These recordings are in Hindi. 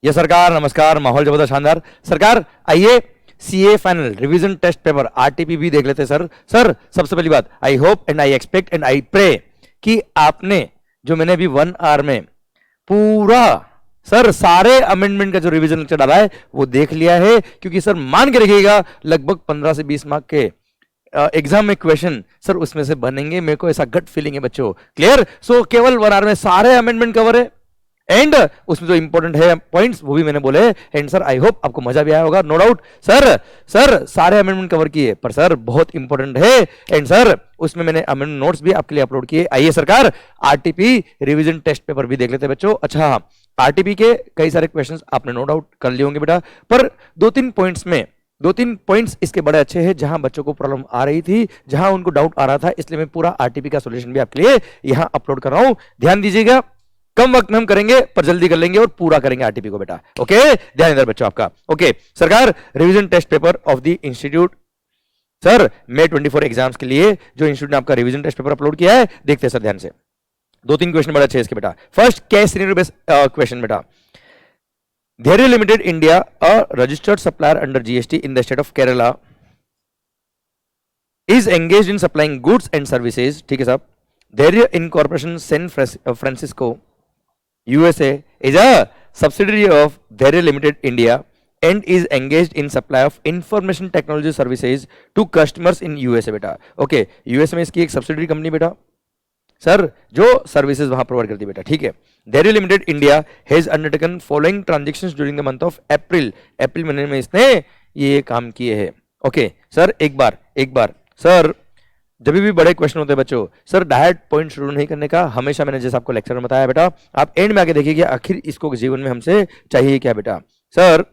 ये सरकार नमस्कार, माहौल जबरदस्त शानदार। सरकार आइए CA final revision test paper RTP भी देख लेते हैं सर। सर सबसे पहली बात, I hope and I expect and I pray कि आपने जो मैंने अभी 1 आवर में पूरा सर सारे अमेंडमेंट का जो रिवीजन लेक्चर डाला है वो देख लिया है, क्योंकि सर मान के रखिएगा लगभग 15 से 20 मार्क के एग्जाम में क्वेश्चन सर उसमें से बनेंगे। मेरे को ऐसा गट फीलिंग है बच्चों, क्लियर। सो केवल 1 आवर में सारे अमेंडमेंट कवर है एंड उसमें जो इंपॉर्टेंट है पॉइंट्स वो भी मैंने बोले हैं। एंड सर आई होप आपको मजा भी आया होगा, नो डाउट। सर सारे अमेंडमेंट कवर किए, पर सर बहुत इंपॉर्टेंट है एंड सर उसमें मैंने अमेंडमेंट नोट्स भी आपके लिए अपलोड किए। आइए सरकार आरटीपी रिवीजन टेस्ट पेपर भी देख लेते हैं बच्चों। अच्छा, आरटीपी के कई सारे क्वेश्चंस आपने नो डाउट कर लिए होंगे बेटा, पर 2-3 पॉइंट्स इसके बड़े अच्छे हैं जहां बच्चों को प्रॉब्लम आ रही थी, जहां उनको डाउट आ रहा था, इसलिए मैं पूरा आरटीपी का सॉल्यूशन भी आपके लिए यहां अपलोड कर रहा हूं। ध्यान दीजिएगा, कम वक्त में हम करेंगे पर जल्दी कर लेंगे और पूरा करेंगे आरटीपी को बेटा। ओके, ध्यान इधर बच्चों आपका। ओके सरकार, revision test paper of the institute sir May 24 exams के लिए जो इंस्टीट्यूट ने आपका रिवीजन टेस्ट पेपर अपलोड किया है, देखते हैं सर ध्यान से। 2-3 क्वेश्चन बड़े अच्छे हैं इसके बेटा। First case scenario based question बेटा। Dhairy Limited India, a registered supplier under GST in the state of Kerala, is engaged in supplying goods and services, ठीक है साहब। Dhairy Incorporation San Francisco USA is a subsidiary of Dhairy Limited India and is engaged in supply of information technology services to customers in USA बेटा। ओके, यूएस में इसकी एक सब्सिडरी कंपनी बेटा सर जो सर्विसेज वहां प्रोवाइड करती है बेटा, ठीक है। Dhairy Limited India has undertaken following transactions during the month of April, अप्रैल महीने में इसने ये काम किए हैं। ओके सर, एक बार सर जब भी बड़े क्वेश्चन होते हैं बच्चों, सर डायरेक्ट पॉइंट शुरू नहीं करने का, हमेशा मैंने जैसे आपको लेक्चर में बताया बेटा, आप एंड में आके देखिए कि आखिर इसको जीवन में हमसे चाहिए क्या बेटा। सर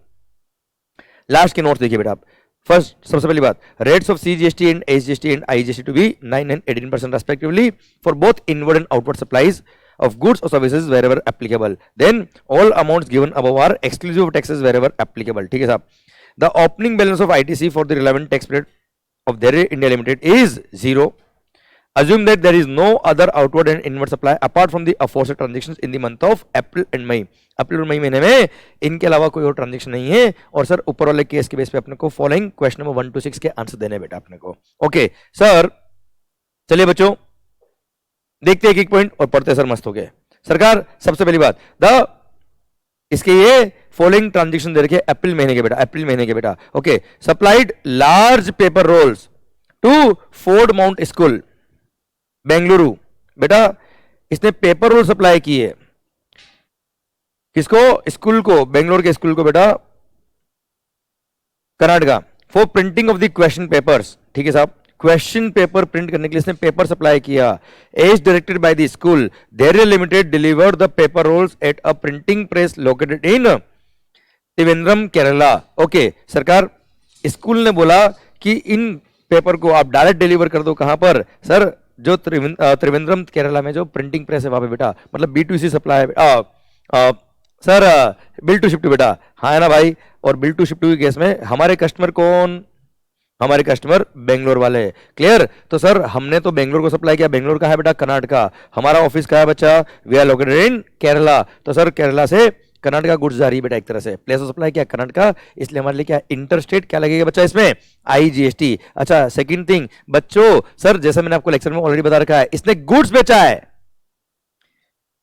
लास्ट के नोट्स देखिए बेटा आप। फर्स्ट, सबसे पहली बात, rates of CGST and HGST and IGST to be 9 and 18% respectively for both inward and outward supplies of goods or services wherever applicable. Then all amounts given above are exclusive of taxes wherever applicable, ठीक है साहब। The opening balance of ITC for the relevant tax period of Dhairy India Limited is 0. Assume that there is no other outward and inward supply apart from the aforesaid transactions in the month of April and May. अप्रैल और मई महीने में इनके अलावा कोई और ट्रांजेक्शन नहीं है। और सर ऊपर वाले केस के बेस पे अपने को फॉलोइंग क्वेश्चन नंबर 1 to 6 के आंसर देने बेटा अपने को। ओके सर, चलिए बच्चों देखते हैं एक पॉइंट और पढ़ते सर मस्त हो गए। सरकार सबसे पहली बात, इसके ये फॉलोइंग ट्रांजेक्शन दे रखे अप्रैल महीने के बेटा। Okay, supplied large paper rolls to Ford Mount School Bengaluru बेटा, इसने पेपर रोल सप्लाई किए किसको? स्कूल को, बेंगलोर के स्कूल को बेटा, Karnataka, for printing of the question papers, ठीक है साहब। क्वेश्चन पेपर प्रिंट करने के लिए इसने पेपर सप्लाई किया। As directed by the school, Dhairy Limited delivered the paper rolls at a printing press located in Trivandrum Kerala. Okay सरकार, स्कूल ने बोला कि इन पेपर को आप डायरेक्ट डिलीवर कर दो, कहां पर सर? जो त्रिवेंद्रम केरला में जो प्रिंटिंग प्रेस है वहां पे बेटा, मतलब B2C supply sir, bill to ship to बेटा, हाँ है ना भाई। और बिल टू शिप टू के केस में हमारे कस्टमर कौन? हमारे कस्टमर बेंगलोर वाले, क्लियर। तो सर हमने तो बेंगलोर को सप्लाई किया, बेंगलोर का है बेटा कर्नाटका, हमारा ऑफिस का है बच्चा, we are located in Kerala. तो सर केरला से कर्नाटका गुड्स जा रही है बेटा, एक तरह से प्लेस ऑफ सप्लाई क्या कर्नाटका, इसलिए हमारे लिए क्या इंटर स्टेट क्या लगेगा बच्चा इसमें? IGST। अच्छा सेकंड थिंग बच्चों, सर जैसे मैंने आपको लेक्चर में ऑलरेडी बता रखा है, इसने गुड्स बेचा है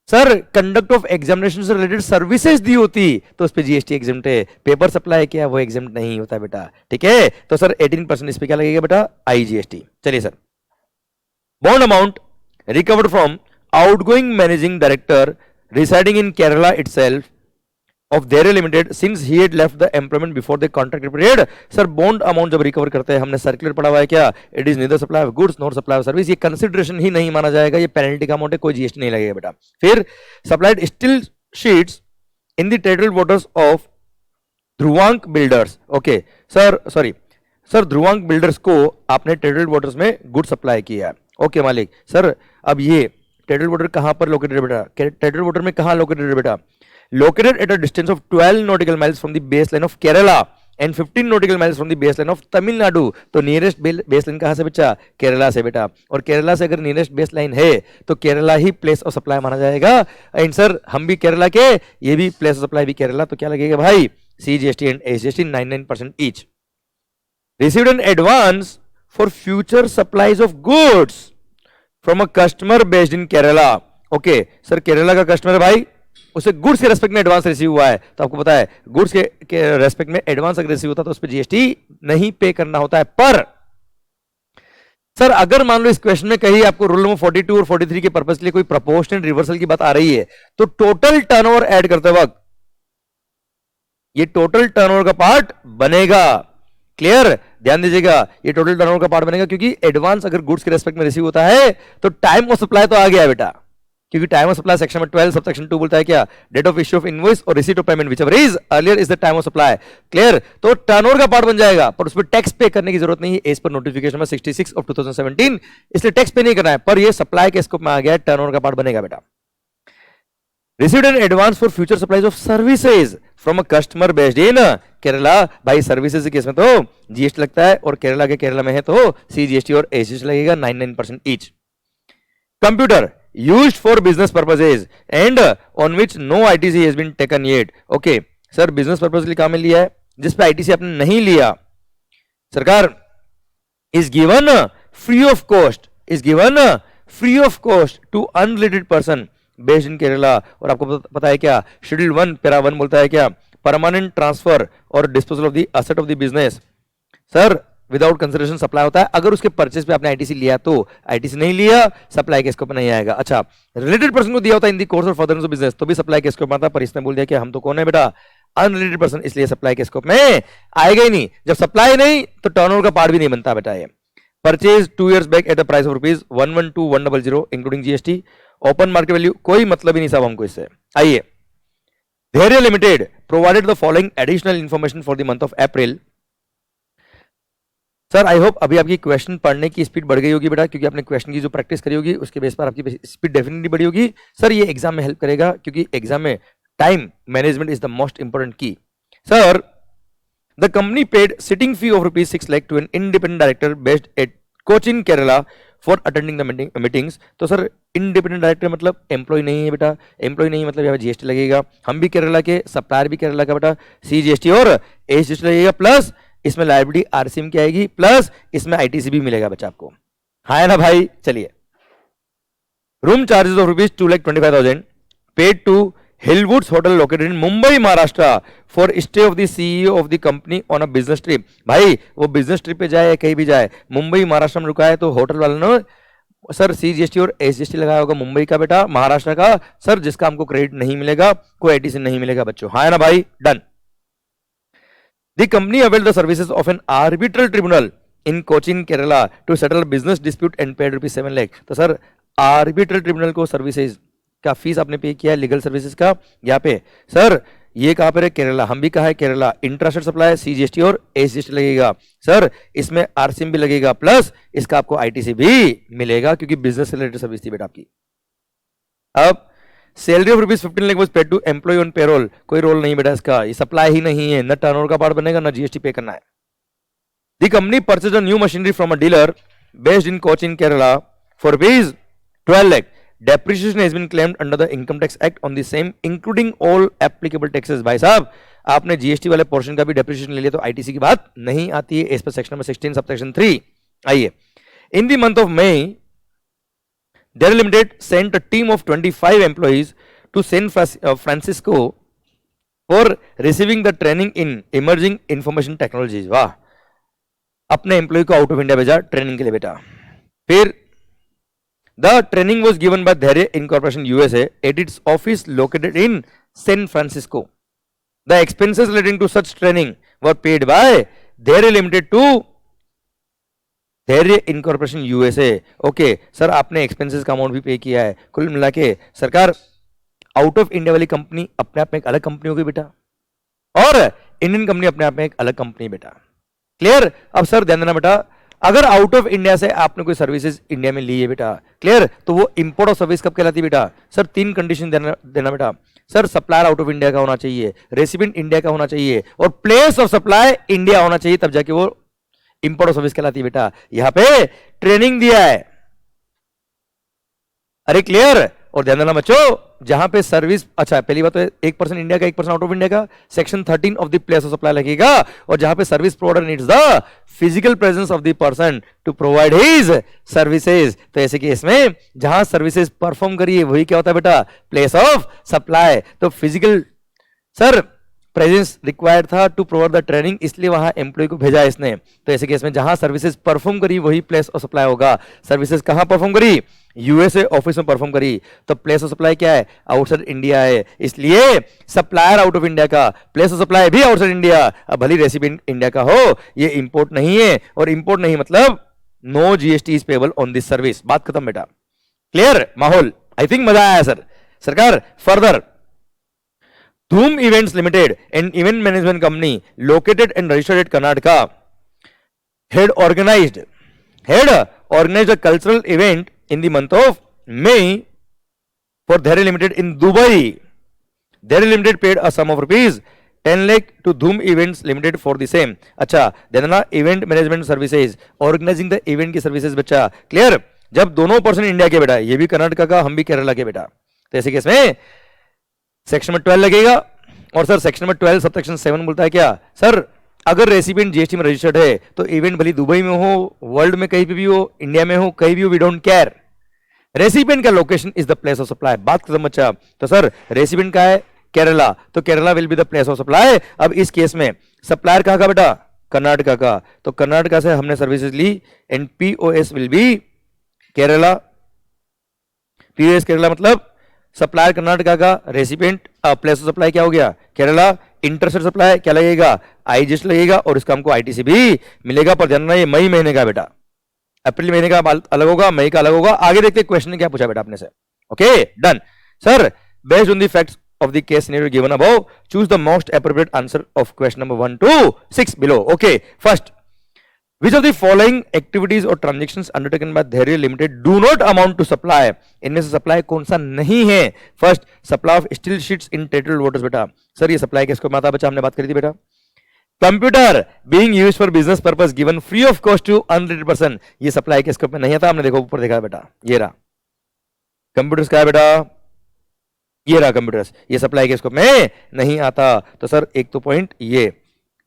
सर, कंडक्ट ऑफ एग्जामिनेशन से रिलेटेड सर्विसेज दी होती तो उस पे GST एग्जाम्प्ट है, पेपर सप्लाई किया वो एग्जाम्प्ट नहीं होता बेटा, ठीक है। तो सर 18% इस पे क्या लगेगा बेटा? IGST। चलिए sir, bond amount recovered from outgoing managing director residing in Kerala itself of Dhairy Limited since he had left the employment before the contract period। Sir bond amount जब रिकवर करते हैं, हमने सर्कुलर पढ़ा हुआ है क्या? It is neither supply of goods not supply of service, ये कंसिडरेशन ही नहीं माना जाएगा, ये पेनल्टी का अमाउंट है, कोई GST नहीं लगेगा बेटा। फिर supplied steel sheets in the territorial waters of Dhruvank builders. Okay sir, sorry sir, Dhruvank builders को आपने टेरिटोरियल वाटर्स में गुड सप्लाई किया है। ओके मालिक, सर अब ये टेरिटोरियल वाटर कहां पर लोकेटेड है बेटा? टेरिटोरियल वाटर में कहां लोकेटेड है बेटा? Located at a distance of 12 nautical miles from the baseline of Kerala and 15 nautical miles from the base line of Tamil Nadu. तो नियरेस्ट बेस लाइन कहां से बच्चा? केरला से बेटा। और केरला से अगर नियरेस्ट बेस लाइन है तो केरला ही प्लेस ऑफ सप्लाई माना जाएगा। एंड सर हम भी केरला के, ये भी प्लेस ऑफ सप्लाई भी केरला, तो क्या लगेगा भाई? CGST and SGST 99% each. Received an advance for future supplies of goods from a customer based in Kerala. Okay, sir Kerala का कस्टमर है भाई, उसे गुड्स के रेस्पेक्ट में एडवांस रिसीव हुआ है, तो आपको पता है गुड्स के रेस्पेक्ट में एडवांस अगर रिसीव होता है तो उस पर GST नहीं पे करना होता है। पर सर अगर मान लो इस क्वेश्चन में कहीं आपको रूल नंबर 42 और 43 के पर्पस के लिए कोई प्रोपोर्शनल रिवर्सल की बात आ रही है, तो टोटल टर्नओवर ऐड करते वक्त ये टोटल टर्नओवर का पार्ट बनेगा। क्लियर? ध्यान दीजिएगा, ये टोटल टर्नओवर का पार्ट बनेगा, क्योंकि एडवांस अगर गुड्स के रेस्पेक्ट में रिसीव होता है तो टाइम ऑफ सप्लाई तो आ गया बेटा, क्योंकि टाइम ऑफ सप्लाई सेक्शन में 12 सबसेक्शन 2 बोलता है क्या? Date of issue of invoice और receipt of payment whichever is earlier is the time of supply. Clear? तो टर्नओवर का पार्ट बन जाएगा, पर उसमें टैक्स पे करने की जरूरत नहीं है एज पर नोटिफिकेशन में 66 ऑफ 2017, इसलिए टैक्स पे नहीं करना है, पर ये सप्लाई के स्कोप में आ गया, टर्नओवर का पार्ट बनेगा बेटा। Received an advance for future supplies of services from a customer based in Kerala. भाई सर्विसेज के केस में तो GST लगता है, और केरला के केरला में है तो CGST और SGST लगेगा 99% each. Computer used for business purposes and on which no ITC has been taken yet. Okay, sir business purpose के लिए काम में लिया है, जिस पे ITC आपने नहीं लिया, सरकार is given free of cost, is given free of cost to unrelated person based in Kerala. और आपको पता है क्या? शेड्यूल 1 पैरा 1 बोलता है क्या? परमानेंट ट्रांसफर और disposal of the asset of the business sir without consideration supply होता है। अगर उसके परचेज पे आपने ITC लिया तो, ITC नहीं लिया सप्लाई के स्कोप में नहीं आएगा। अच्छा, रिलेटेड पर्सन को दिया होता है इन the course of furtherance of business तो भी सप्लाई के स्कोप में आता है, पर इसने बोल दिया कि हम तो कौन है बेटा? अनरिलेटेड पर्सन, इसलिए सप्लाई के स्कोप में आएगा ही नहीं। जब सप्लाई नहीं तो टर्नओवर का पार्ट भी नहीं बनता बेटा। ये purchase 2 years back at the price of ₹112,100 including GST। Open market value कोई मतलब ही नहीं साहब हमको इससे। आइए, धैर्य limited provided the following additional information for the month of April. Sir I hope अभी आपकी क्वेश्चन पढ़ने की स्पीड बढ़ गई होगी बेटा, क्योंकि आपने क्वेश्चन की जो प्रैक्टिस करी होगी उसके बेस पर आपकी स्पीड डेफिनेटली बढ़ी होगी। सर ये एग्जाम में हेल्प करेगा, क्योंकि एग्जाम में time management is the most important key. Sir the company paid sitting fee of ₹6 lakh to an independent director based at Cochin Kerala for attending the meetings. तो सर इंडिपेंडेंट डायरेक्टर मतलब एम्प्लॉय नहीं है बेटा, एम्प्लॉय नहीं मतलब यहाँ GST लगेगा। हम भी केरला के, सप्लायर भी केरला का बेटा, CGST और SGST लगेगा, प्लस इसमें लायबिलिटी RCM की आएगी, प्लस इसमें ITC भी मिलेगा बच्चा आपको। हाँ है ना भाई? चलिए, room charges of ₹2,25,000 paid to Hillwoods hotel located in Mumbai Maharashtra for stay of the CEO of the company on a business trip. भाई वो बिजनेस ट्रिप पे जाए या कहीं भी जाए, मुंबई महाराष्ट्र में रुका है तो होटल वाले ने सर CGST और SGST लगाया होगा मुंबई का बेटा, महाराष्ट्र का सर, जिसका हमको क्रेडिट नहीं मिलेगा, कोई ITC नहीं मिलेगा बच्चों। हाँ है ना भाई? Done. The company availed the services of an arbitral tribunal in Cochin Kerala to settle business dispute and paid ₹7 lakh. तो सर आर्बिट्रल ट्रिब्यूनल को सर्विसेज का फीस आपने पे किया है, लीगल सर्विसेज का, यहाँ पे सर ये कहां पर है? केरला। हम भी कहा है केरला। इंट्रास्टेट सप्लाई CGST और SGST लगेगा सर, इसमें RCM भी लगेगा, प्लस इसका आपको ITC भी मिलेगा, क्योंकि बिजनेस से रिलेटेड सर्विस थी बेटा आपकी। अब salary of ₹15 lakh was paid to employee on payroll, कोई रोल नहीं बेटा इसका, ये सप्लाई ही नहीं है, न टर्नओवर का पार्ट बनेगा, न GST पे करना है। The company purchase a new machinery from a dealer based in Cochin Kerala for ₹12 lakh. Depreciation has been claimed under the Income Tax Act on the same, including all applicable taxes। भाई साहब आपने GST वाले पोर्शन का भी डेप्रिसिएशन ले लिया तो ITC की बात नहीं आती है, as per section number 16 subsection 3। आइए, in the month of May Dell Limited sent a team of 25 employees to San Francisco for receiving the training in emerging information technologies। वाह, अपने एम्प्लॉय को आउट ऑफ इंडिया भेजा ट्रेनिंग के लिए बेटा। फिर the training was given by Dhairya Incorporation USA at its office located in San Francisco. The expenses relating to such training were paid by Dhairya Limited to Dhairya Incorporation USA। Okay sir, आपने एक्सपेंसेस का अमाउंट भी पे किया है। कुल मिला के सरकार आउट ऑफ इंडिया वाली कंपनी अपने आप में एक अलग कंपनी होगी बेटा, और इंडियन कंपनी अपने आप में एक अलग कंपनी बेटा। क्लियर? अब सर ध्यान देना बेटा, अगर आउट ऑफ इंडिया से आपने कोई सर्विसेज इंडिया में ली है बेटा, क्लियर, तो वो इंपोर्ट ऑफ सर्विस कब कहलाती है बेटा? सर 3 कंडीशन देना बेटा। Sir supplier out of India का होना चाहिए, रेसिपिएंट इंडिया का होना चाहिए और प्लेस ऑफ सप्लाई इंडिया होना चाहिए, तब जाके वो इंपोर्ट और सर्विस कहलाती है बेटा। यहां पे ट्रेनिंग दिया है, अरे क्लियर। और ध्यान देना बच्चों, जहां पे सर्विस, अच्छा पहली बात तो 1% इंडिया का 1% आउट ऑफ इंडिया का, section 13 of the place of supply लगेगा। और जहां पे service provider needs the physical presence of the person to provide his services, तो ऐसे केस में जहां सर्विसेज परफॉर्म करिए वही क्या होता है बेटा, प्लेस ऑफ सप्लाई। तो फिजिकल सर प्रेजेंस रिक्वायर्ड था टू प्रोवाइड द ट्रेनिंग, इसलिए वहां एम्प्लॉय को भेजा इसने। तो ऐसे केस में जहां सर्विसेज परफॉर्म करी वही प्लेस ऑफ सप्लाई होगा। सर्विसेज कहां परफॉर्म करी, यूएसए ऑफिस में परफॉर्म करी, तो प्लेस ऑफ सप्लाई क्या है, आउटसाइड इंडिया है। इसलिए सप्लायर आउट ऑफ इंडिया का, प्लेस ऑफ सप्लाई भी आउटसाइड इंडिया। अब भली रेसिपिएंट इंडिया का हो, ये इंपोर्ट नहीं है, और इंपोर्ट नहीं मतलब no GST is payable on this service. बात खत्म बेटा, क्लियर माहौल, आई थिंक मजा आया सर। सरकार फर्दर, धूम events limited, an event management company located and registered at Karnataka, had organized a cultural event in the month of May for Dhैर्य Limited in Dubai. Dhैर्य Limited paid a sum of rupees 10 lakh to Dhoom Events Limited for the same. अच्छा, देना event management services, organizing the event की सर्विसेज बच्चा, क्लियर। जब दोनों पर्सन इंडिया के बेटा, ये भी कर्नाटका का, हम भी केरला के बेटा, तो ऐसे केस में सेक्शन में 12 लगेगा। और सर सेक्शन में 12 सबसेक्शन 7 बोलता है क्या, सर अगर रेसिपिएंट जीएसटी में रजिस्टर्ड है तो इवेंट भली दुबई में हो, वर्ल्ड में कहीं भी हो, इंडिया में हो, कहीं भी हो, वी डोंट केयर, रेसिपिएंट का location is the place of supply. बात खत्म बच्चा। तो सर रेसिपिएंट का है केरला, तो Kerala will be the place of supply. अब इस केस में सप्लायर कहां का बेटा, कर्नाटका का, तो कर्नाटका से हमने सर्विसेज ली, and POS will be Kerala. POS Kerala मतलब सप्लायर कर्नाटका का, रेसिपिएंट प्लेस ऑफ सप्लाई क्या हो गया, केरला। इंटरसेट सप्लाई क्या लगेगा, आईजीएसटी लगेगा, और इसका हमको आईटीसी भी मिलेगा। पर ध्यान रखना ये मई महीने का बेटा, अप्रैल महीने का अलग होगा, मई का अलग होगा। आगे देखते हैं क्वेश्चन ने क्या पूछा बेटा अपने से। Okay done sir, based on the facts of the case scenario given above, choose the most appropriate answer of question number 1 to 6 below. Okay, first, which of the following activities or transactions undertaken by Dhairya Limited do not amount to supply? इनमें से सप्लाई कौन सा नहीं है? First, supply of steel sheets in territorial waters बेटा। सर ये सप्लाई किसको माता बच्चा हमने बात करी थी बेटा। Computer being used for business purpose given free of cost to unrelated person, ये सप्लाई के स्कोप में नहीं आता। हमने देखो ऊपर देखा बेटा, ये रहा कंप्यूटर्स का है बेटा, ये रहा कंप्यूटर्स, ये सप्लाई के स्कोप में नहीं आता। तो सर एक तो पॉइंट ये,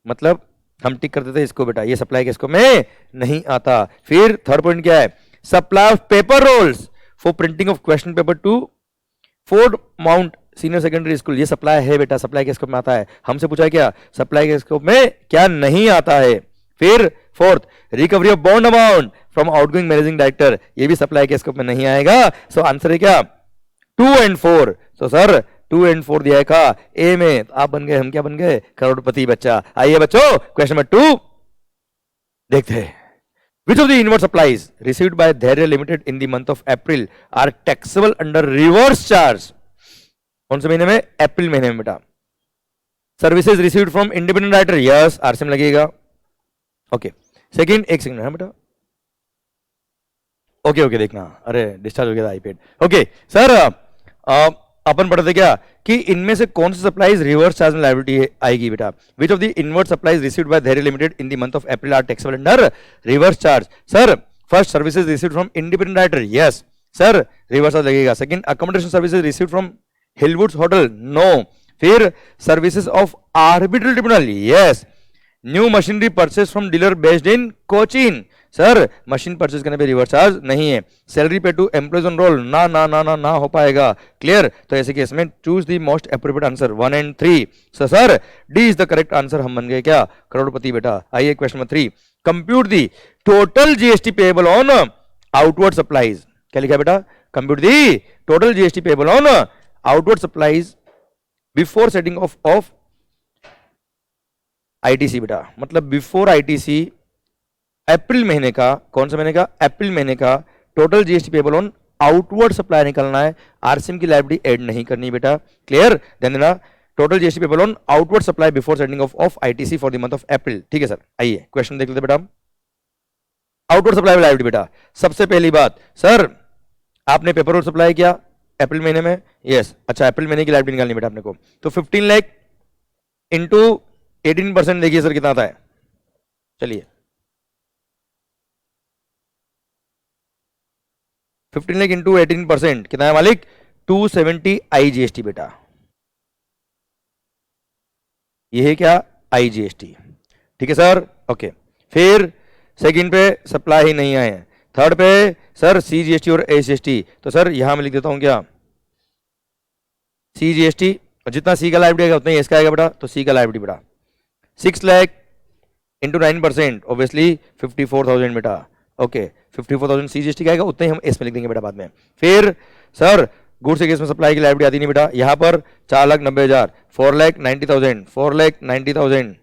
मतलब हम टिक करते थे इसको बेटा, ये सप्लाई के स्कोप में नहीं आता। फिर थर्ड पॉइंट क्या है, supply of paper roles for printing of question paper two fort mount senior secondary school, ये सप्लाई है बेटा, सप्लाई के स्कोप में आता है। हमसे पूछा है क्या, सप्लाई के स्कोप में क्या नहीं आता है। फिर fourth, recovery of bond amount from outgoing managing director, ये भी सप्लाई के स्कोप में नहीं आएगा। सो आंसर है क्या, 2 and 4। तो सर 2 and 4 दिया है का ए में, तो आप बन गए, हम क्या बन गए, करोड़पति बच्चा। आइए बच्चों क्वेश्चन नंबर 2 देखते हैं। Which of the inward supplies received by Dhairya Limited in the month of April are taxable under reverse charge? कौन से महीने में, अप्रैल महीने में बेटा। Services received from independent writer, yes RCM लगेगा। ओके सेकंड, एक सेकंड है बेटा, ओके ओके देखना, अरे डिस्चार्ज हो गया था आईपैड। ओके सर अपन पढ़ते क्या कि इनमें से कौन सी सप्लाईज रिवर्स चार्ज में लायबिलिटी आएगी बेटा। Which of the inward supplies received by Dhairya limited in the month of April are taxable under reverse charge. Sir first, services received from independent writer, yes sir reverse charge लगेगा। Second, accommodation services received from Hillwoods hotel, no. फिर services of arbitral tribunal, yes. New machinery purchase from dealer based in Cochin, sir machine purchase करने पे रिवर्स चार्ज नहीं है। सैलरी पे टू एम्प्लॉयज ऑन रोल, ना ना ना ना ना हो पाएगा, क्लियर। तो ऐसे केस में choose the most appropriate answer 1 and 3। So sir D is the correct answer, हम बन गए क्या, करोड़पति बेटा। आइए question number 3, compute the total GST payable on outward supplies. क्या लिखा बेटा, compute the total GST payable on outward supplies before setting of ITC बेटा, मतलब बिफोर आईटीसी अप्रैल महीने का, कौन सा महीने का, अप्रैल महीने का total GST payable on outward supply निकलना है, आरसीएम की लायबिलिटी ऐड नहीं करनी बेटा, क्लियर। ध्यान देना, total GST payable on outward supply before setting of ITC for the month of अप्रैल, ठीक है सर। आइए क्वेश्चन देख लेते बेटा। आउटवर्ड सप्लाई लायबिलिटी बेटा, सबसे पहली बात सर आपने पेपर रोल सप्लाई किया, अप्रैल महीने में, यस अच्छा अप्रैल महीने की लाइबिलिटी निकालनी बेटा अपने को, तो 15 लाख इंटू 18% देखिए सर कितना आता है, चलिए 15 लाख इंटू 18% कितना है मालिक, 270 IGST बेटा, ये है क्या IGST, ठीक है सर, ओके। फिर सेकंड पे सप्लाई ही नहीं आए, थर्ड पे सर CGST और SGST, तो सर यहां मैं लिख देता हूं क्या CGST, और जितना सी का लाइबिलिटी आएगा उतना ही इसका आएगा बेटा, तो सी का लाइबिलिटी बेटा 6 लाख इंटू 9% ऑब्वियसली 54,000 बेटा, ओके 54,000 CGST का आएगा, उतना ही हम एस में लिख देंगे बेटा बाद में। फिर सर गुड्स केस में सप्लाई की लाइबिलिटी आती नहीं बेटा, यहाँ पर 4,90,000 4,90,000 4,90,000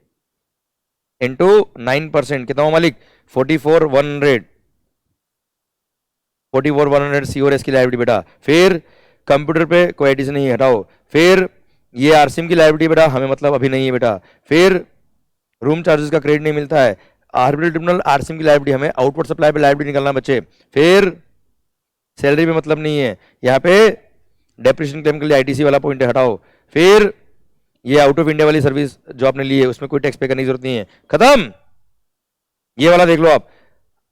इंटू 9% कितना हो मालिक 44,100 सी और एस की लाइबिलिटी बेटा। फिर कंप्यूटर पे कोई एडिशन नहीं है, हटाओ। फिर ये आरसीएम की लाइबिलिटी बेटा हमें मतलब अभी नहीं है बेटा। फिर रूम चार्जेस का क्रेडिट नहीं मिलता है, आर्बिट्रल ट्रिब्यूनल आरसीएम की लाइबिलिटी, हमें आउटपुट सप्लाई पे लाइबिलिटी निकालना बच्चे। फिर सैलरी पे मतलब नहीं है, यहाँ पे डेप्रिसिएशन क्लेम के लिए आईटीसी वाला पॉइंट है, हटाओ। फिर ये आउट ऑफ इंडिया वाली सर्विस जो आपने ली है उसमें कोई टैक्स पे करने की जरूरत नहीं है, खत्म। ये वाला देख लो आप,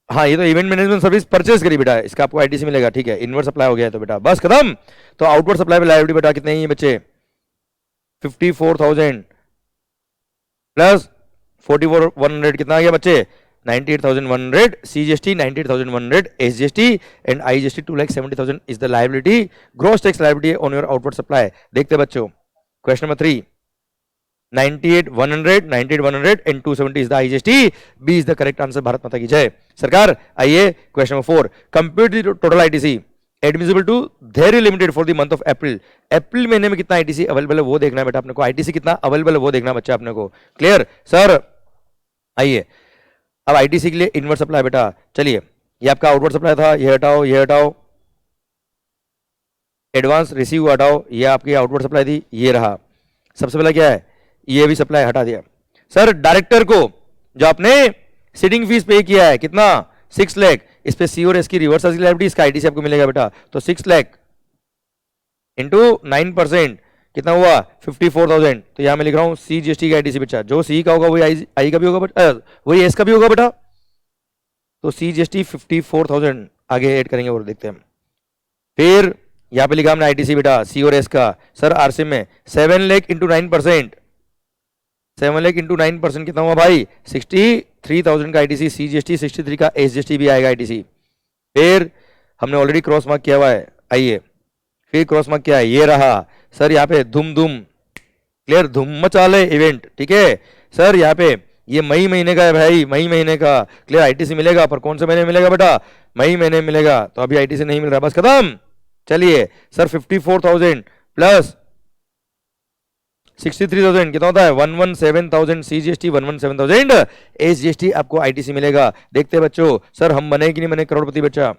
हाँ ये तो इवेंट मैनेजमेंट सर्विस परचेज करी बेटा, इसका आपको आईटीसी मिलेगा, ठीक है इनवर्ट सप्लाई हो गया है तो बेटा बस खत्म। तो आउटवर्ड सप्लाई पे लायबिलिटी बेटा कितने ही बच्चे 54,000 प्लस 44,100 कितना आ गया बच्चे 98,100 CGST 98,100 SGST and IGST 2,70,000 is the liability, gross tax liability on your outward supply. देखते बच्चों question number 3 98,100 and 270 is the IGST, B is the correct answer। Bharat माता की जय। सरकार आइए question number 4, compute the total ITC admissible to Dhairya limited for the month of April. April महीने में कितना आईटीसी अवेलेबल है वो देखना है बेटा अपने को, आईटीसी कितना अवेलेबल है वो देखना बच्चा अपने को, क्लियर सर। आइए अब आईटीसी के लिए इनवर्ट सप्लाई बेटा, चलिए ये आपका आउटवर्ड सप्लाई था, ये हटाओ ये हटाओ, एडवांस रिसीव हटाओ, ये आपकी आउटवर्ड सप्लाई थी, ये रहा। सबसे पहला क्या है, ये भी सप्लाई हटा दिया। सर डायरेक्टर को जो आपने सिटिंग फीस पे किया है कितना 6 लाख, इस पे सी और एस की रिवर्स लायबिलिटी, इसका आईटीसी आपको मिलेगा बेटा, तो 6 लाख इंटू 9% कितना हुआ 54,000। तो यहां मैं लिख रहा हूं सी जीएसटी का आईटीसी बच्चा, जो सी का होगा वही आई का भी होगा बेटा, वही एस का भी होगा बेटा, तो सी जीएसटी 54,000 आगे ऐड करेंगे और देखते हैं। फिर यहां पे लिखा हमने आईटीसी बेटा सी और एस का, सर आरसीएम में 7 लाख इंटू 9%, 7 लाख इंटू 9% कितना हुआ भाई 63,000 का आईटीसी, सीजीएसटी 63 का एसजीएसटी भी आएगा आईटीसी। फिर हमने ऑलरेडी क्रॉस मार्क किया हुआ है, आइए फिर क्रॉस मार्क किया है, ये रहा सर यहाँ पे धूम धूम क्लियर धूम मचा ले इवेंट, ठीक है सर। यहाँ पे ये मई महीने का है भाई, मई महीने का क्लियर आईटीसी मिलेगा, पर कौन से महीने मिलेगा बेटा मई महीने मिलेगा, तो अभी आईटीसी नहीं मिल रहा, बस खत्म। चलिए सर 54,000 प्लस 63,000 कितना होता है 117,000 सीजीएसटी 117,000 एसजीएसटी आपको आईटीसी मिलेगा। देखते हैं बच्चों सर हम बने कि नहीं बने करोड़पति बच्चा।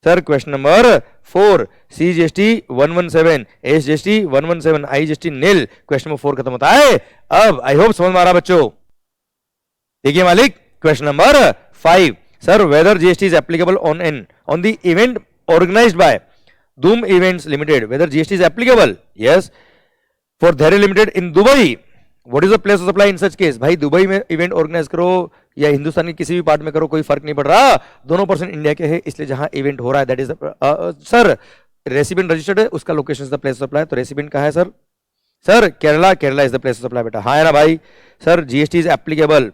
Sir question number 4 CGST 117 SGST 117 IGST nil, question number 4 खत्म होता है। अब आई होप समझ में आ रहा बच्चों। देखिए मालिक question number 5, sir whether GST is applicable on the event organised by Dhoom events limited, whether GST is applicable, yes for Dhairya limited in Dubai, what is the place of supply in such case. भाई दुबई में इवेंट ऑर्गेनाइज करो या हिंदुस्तान के किसी भी पार्ट में करो कोई फर्क नहीं पड़ रहा, दोनों पर्सन इंडिया के हैं, इसलिए जहां इवेंट हो रहा है that is sir resident registered है, उसका location is the place of supply, तो रेसिडेंट कहां है sir, sir Kerala, Kerala is the place of supply बेटा, हाँ है ना भाई। Sir GST is applicable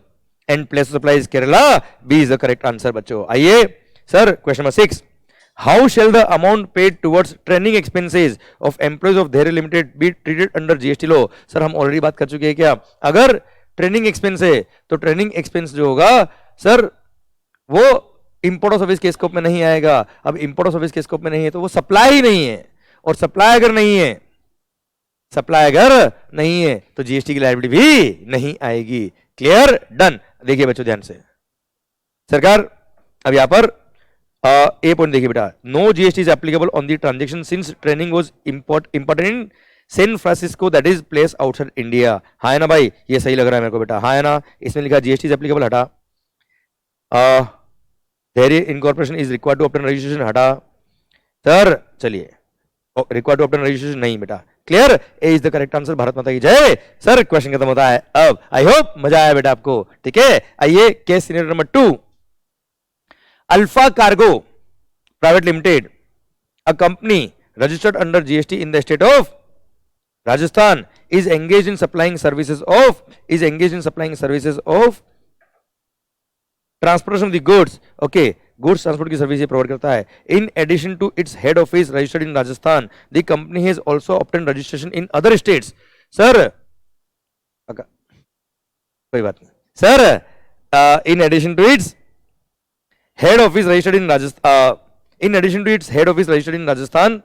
and place of supply is Kerala, B is the correct answer बच्चों। आइए sir question number 6, how shall the amount paid towards training expenses of employees of Dairy Limited be treated under GST law। Sir हम ऑलरेडी बात कर चुके हैं क्या, अगर ट्रेनिंग एक्सपेंस है तो ट्रेनिंग एक्सपेंस जो होगा सर वो इंपोर्ट ऑफ सर्विस के स्कोप में नहीं आएगा। अब इंपोर्ट ऑफ सर्विस के स्कोप में नहीं है तो वो सप्लाई ही नहीं है, और सप्लाई अगर नहीं है, सप्लाई अगर नहीं है तो जीएसटी की लायबिलिटी भी नहीं आएगी, क्लियर डन। देखिए बच्चों ध्यान से सरकार, अब यहां पर ए पॉइंट देखिए बेटा, no GST is applicable on the transaction since training was imported in San Francisco that is place outside India, हाँ है ना भाई, ये सही लग रहा है मेरे को बेटा, हाँ है ना। इसमें लिखा जीएसटी इज एप्लीकेबल, हटा। Dhairya incorporation is required to obtain registration, हटा। सर चलिए रिक्वायर्ड टू ऑब्टेन रजिस्ट्रेशन नहीं बेटा, clear, A is the correct answer. Bharat माता की जय। सर क्वेश्चन खत्म होता है अब, आई होप मजा आया बेटा आपको, ठीक है। आइए case scenario number 2, alpha cargo private limited, a company registered under GST in the state of Rajasthan is engaged in supplying services of transportation of the goods, okay, goods transport की सर्विस ये प्रोवाइड करता है। In addition to its head office registered in Rajasthan, the company has also obtained registration in other states. Sir, कोई बात नहीं sir, in addition to its head office registered in Rajasthan,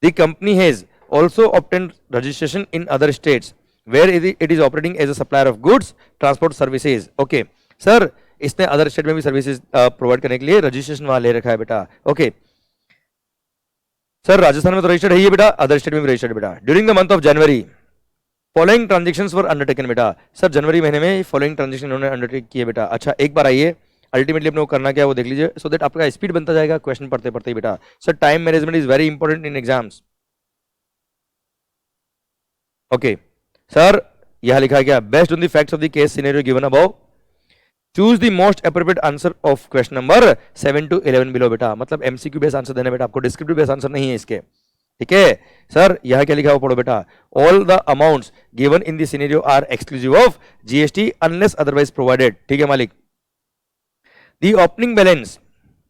the company has also obtained registration in other states where it is operating as a supplier of goods transport services. Okay, sir, इसने अदर स्टेट में भी सर्विसेज प्रोवाइड करने के लिए रजिस्ट्रेशन वहां ले रखा है बेटा। ओके सर, राजस्थान में तो रजिस्टर्ड है ये बेटा, अदर स्टेट में भी रजिस्टर्ड बेटा। During the month of January following transactions were undertaken बेटा। सर जनवरी महीने में फॉलोइंग ट्रांजेक्शन उन्होंने अंडरटेक किए बेटा। अच्छा एक बार आइए, अल्टीमेटली अपने को करना क्या है वो देख लीजिए, सो दैट आपका स्पीड बनता जाएगा क्वेश्चन पढ़ते पढ़ते ही बेटा। Sir time management is very important in exams. Okay sir, यहां लिखा है क्या, based on the facts of the case scenario given above choose the most appropriate answer of question number 7 to 11 below बेटा। मतलब एमसीक्यू बेस्ड आंसर देना बेटा, आपको डिस्क्रिप्टिव बेस्ड आंसर नहीं है इसके, ठीक है। सर यहां क्या लिखा है वो पढ़ो बेटा, all the amounts given in the scenario are exclusive of GST unless otherwise provided, ठीक है मालिक। The opening balance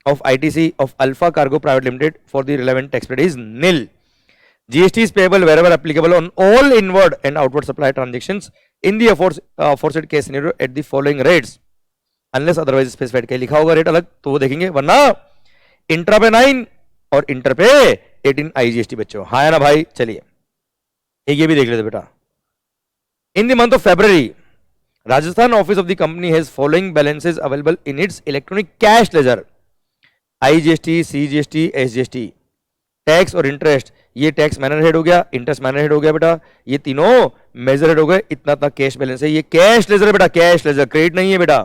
of ITC of Alpha Cargo Private Limited for the relevant tax period is nil. GST is payable wherever applicable on all inward and outward supply transactions in the aforesaid case scenario at the following rates unless otherwise specified। क्या लिखा होगा रेट अलग तो वो देखेंगे, वरना इंट्रा पे 9 और इंटर पे 18 IGST बच्चों। हाँ ना भाई, चलिए एक ये भी देख लेते बेटा। इन the month of February Rajasthan office of the company has following balances available in its electronic cash ledger: IGST, CGST, SGST। Tax और इंटरेस्ट, ये टैक्स मैनर हेड हो गया, इंटरेस्ट मैनर हेड हो गया बेटा, ये तीनों मेजर हेड हो गए। इतना इतना कैश बैलेंस है, ये कैश लेजर है बेटा, कैश लेजर, क्रेडिट नहीं है बेटा।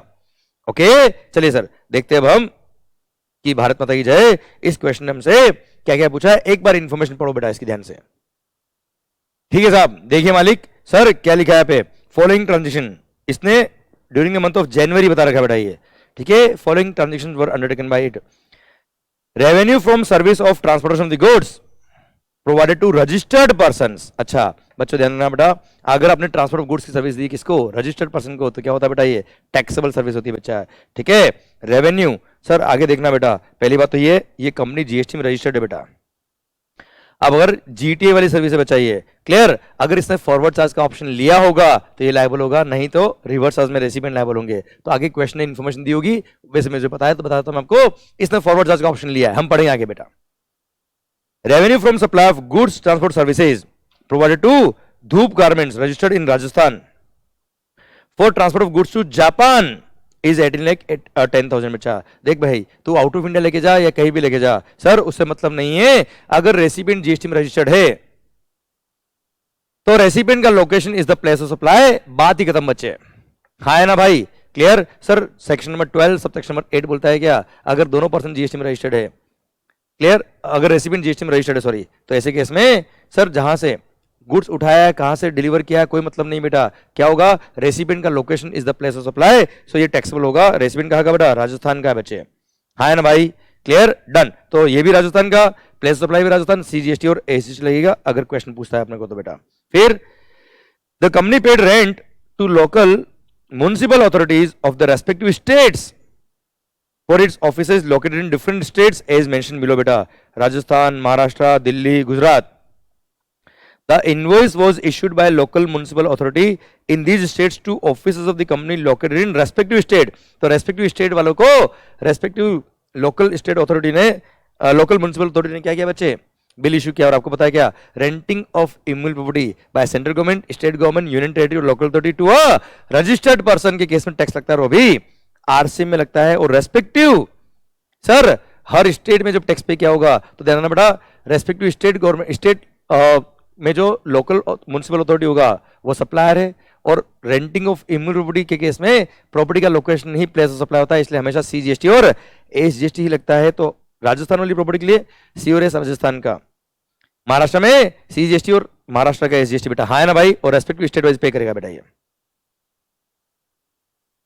ओके चलिए सर देखते हैं अब हम कि भारत माता की जय इस क्वेश्चन में हमसे क्या क्या पूछा है। एक बार इंफॉर्मेशन पढ़ो बेटा इसकी ध्यान से, ठीक है साहब। देखिए मालिक, सर क्या लिखा है यहाँ पे, फॉलोइंग ट्रांजेक्शन, इसने during the month of January बता रखा है बेटा ये, ठीक है। Following transaction were undertaken by it: revenue from service of transportation of the goods provided to registered persons. अच्छा बच्चों ध्यान देना बेटा, अगर आपने ट्रांसपोर्ट ऑफ गुड्स की सर्विस दी किसको, रजिस्टर्ड पर्सन को, तो क्या होता है बेटा, ये टैक्सेबल सर्विस होती है बच्चा, ठीक है। रेवेन्यू सर आगे देखना बेटा, पहली बात तो ये कंपनी जीएसटी में रजिस्टर्ड है बेटा। अब अगर जीटीए वाली सर्विस है बच्चा ये, क्लियर, अगर इसने फॉरवर्ड चार्ज का ऑप्शन लिया होगा तो ये लायबल होगा, नहीं तो रिवर्स चार्ज में रेसिपिएंट लायबल होंगे। तो आगे क्वेश्चन में इन्फॉर्मेशन दी होगी, वैसे मुझे पता है तो बताता हूं मैं आपको, इसने फॉरवर्ड चार्ज का ऑप्शन लिया है। हम पढ़ेंगे आगे बेटा। Revenue from supply of goods transport services provided to Dhoop garments registered in Rajasthan for transport of goods to Japan is 18,10,000। बच्चा देख भाई, तू आउट ऑफ इंडिया लेके जा या कहीं भी लेके जा, सर उससे मतलब नहीं है। अगर रेसिपिएंट जीएसटी में रजिस्टर्ड है तो रेसिपिएंट का location is the place of supply, बात ही खत्म बच्चे। हाँ है ना भाई, clear. Sir section number 12 sub section number 8 बोलता है क्या, अगर दोनों पर्सन जीएसटी में रजिस्टर्ड है, क्लियर, अगर रेसिपिएंट जीएसटी में रजिस्टर्ड है सॉरी, तो ऐसे केस में सर जहां से गुड्स उठाया है, कहां से डिलीवर किया है, कोई मतलब नहीं बेटा। क्या होगा, रेसिपिएंट का location is the place of supply, so ये टैक्सेबल होगा। रेसिपिएंट कहां का बेटा, राजस्थान का बच्चे। हाँ है ना भाई, क्लियर, डन। तो ये भी राजस्थान का, प्लेस ऑफ सप्लाई भी राजस्थान, सीजीएसटी और एसजीएसटी लगेगा अगर क्वेश्चन पूछता है अपने को तो बेटा। फिर the company paid rent to local municipal authorities of the respective states for its offices located in different states as mention below बेटा। Rajasthan, Maharashtra, Delhi, Gujarat. The invoice was issued by local municipal authority in these states to offices of the company located in respective state। तो respective state वालों को respective local state authority ने local municipal authority ने क्या किया बच्चे, बिल इशू किया। और आपको पता है क्या, renting of immovable property by central government, state government, union territory और local authority to a registered person के केस में टैक्स लगता है, वो भी आरसी में लगता है। और रेस्पेक्टिव सर हर स्टेट में जब टैक्स पे किया होगा तो ध्यान रखना बेटा, रेस्पेक्टिव स्टेट गवर्नमेंट, स्टेट में जो लोकल म्युनिसिपल अथॉरिटी होगा वो सप्लायर है। और रेंटिंग ऑफ इमूवेबल प्रॉपर्टी के केस में प्रॉपर्टी का location he place of supply होता है, इसलिए हमेशा सीजीएसटी और एसजीएसटी ही लगता है। तो राजस्थान वाली प्रॉपर्टी के लिए सी और एस राजस्थान का, महाराष्ट्र में सीजीएसटी और महाराष्ट्र का एसजीएसटी बेटा, हाँ है ना भाई, और रेस्पेक्टिव स्टेट वाइज पे करेगा बेटा ये।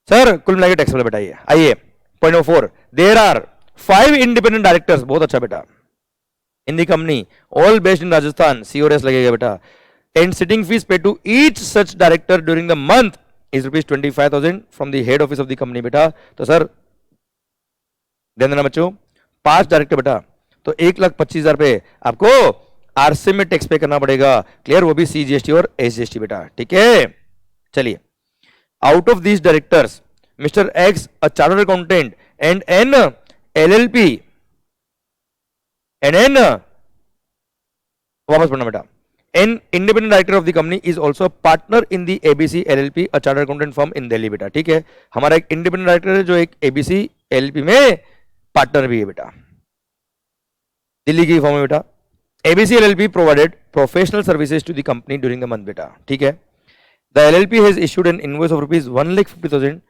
सर कुल मिला के टैक्स वाला बेटा ये। आइए point number 4, there are 5 independent directors, बहुत अच्छा बेटा, in the company, all based in Rajasthan, C और एस लगेगा बेटा, and sitting fees pay to each such director during the month is ₹25,000 from the head office of the company बेटा। तो सर ध्यान देना बच्चों, 5 डायरेक्टर बेटा, तो 1,25,000 पे आपको आरसी में टैक्स पे करना पड़ेगा, क्लियर, वो भी सीजीएसटी और एसजीएसटी बेटा, ठीक है। चलिए, out of these directors mister X a chartered accountant and an LLP and an, वापस पढ़ना बेटा, an independent director of the company is also partner in the ABC LLP a chartered accountant firm in Delhi बेटा, ठीक है। हमारा एक इंडिपेंडेंट डायरेक्टर है जो एक एबीसी एलएलपी में पार्टनर भी है बेटा, दिल्ली की फर्म है बेटा। ABC LLP provided professional services to the company during the month बेटा, ठीक है। The LLP has issued an invoice of ₹1,50,000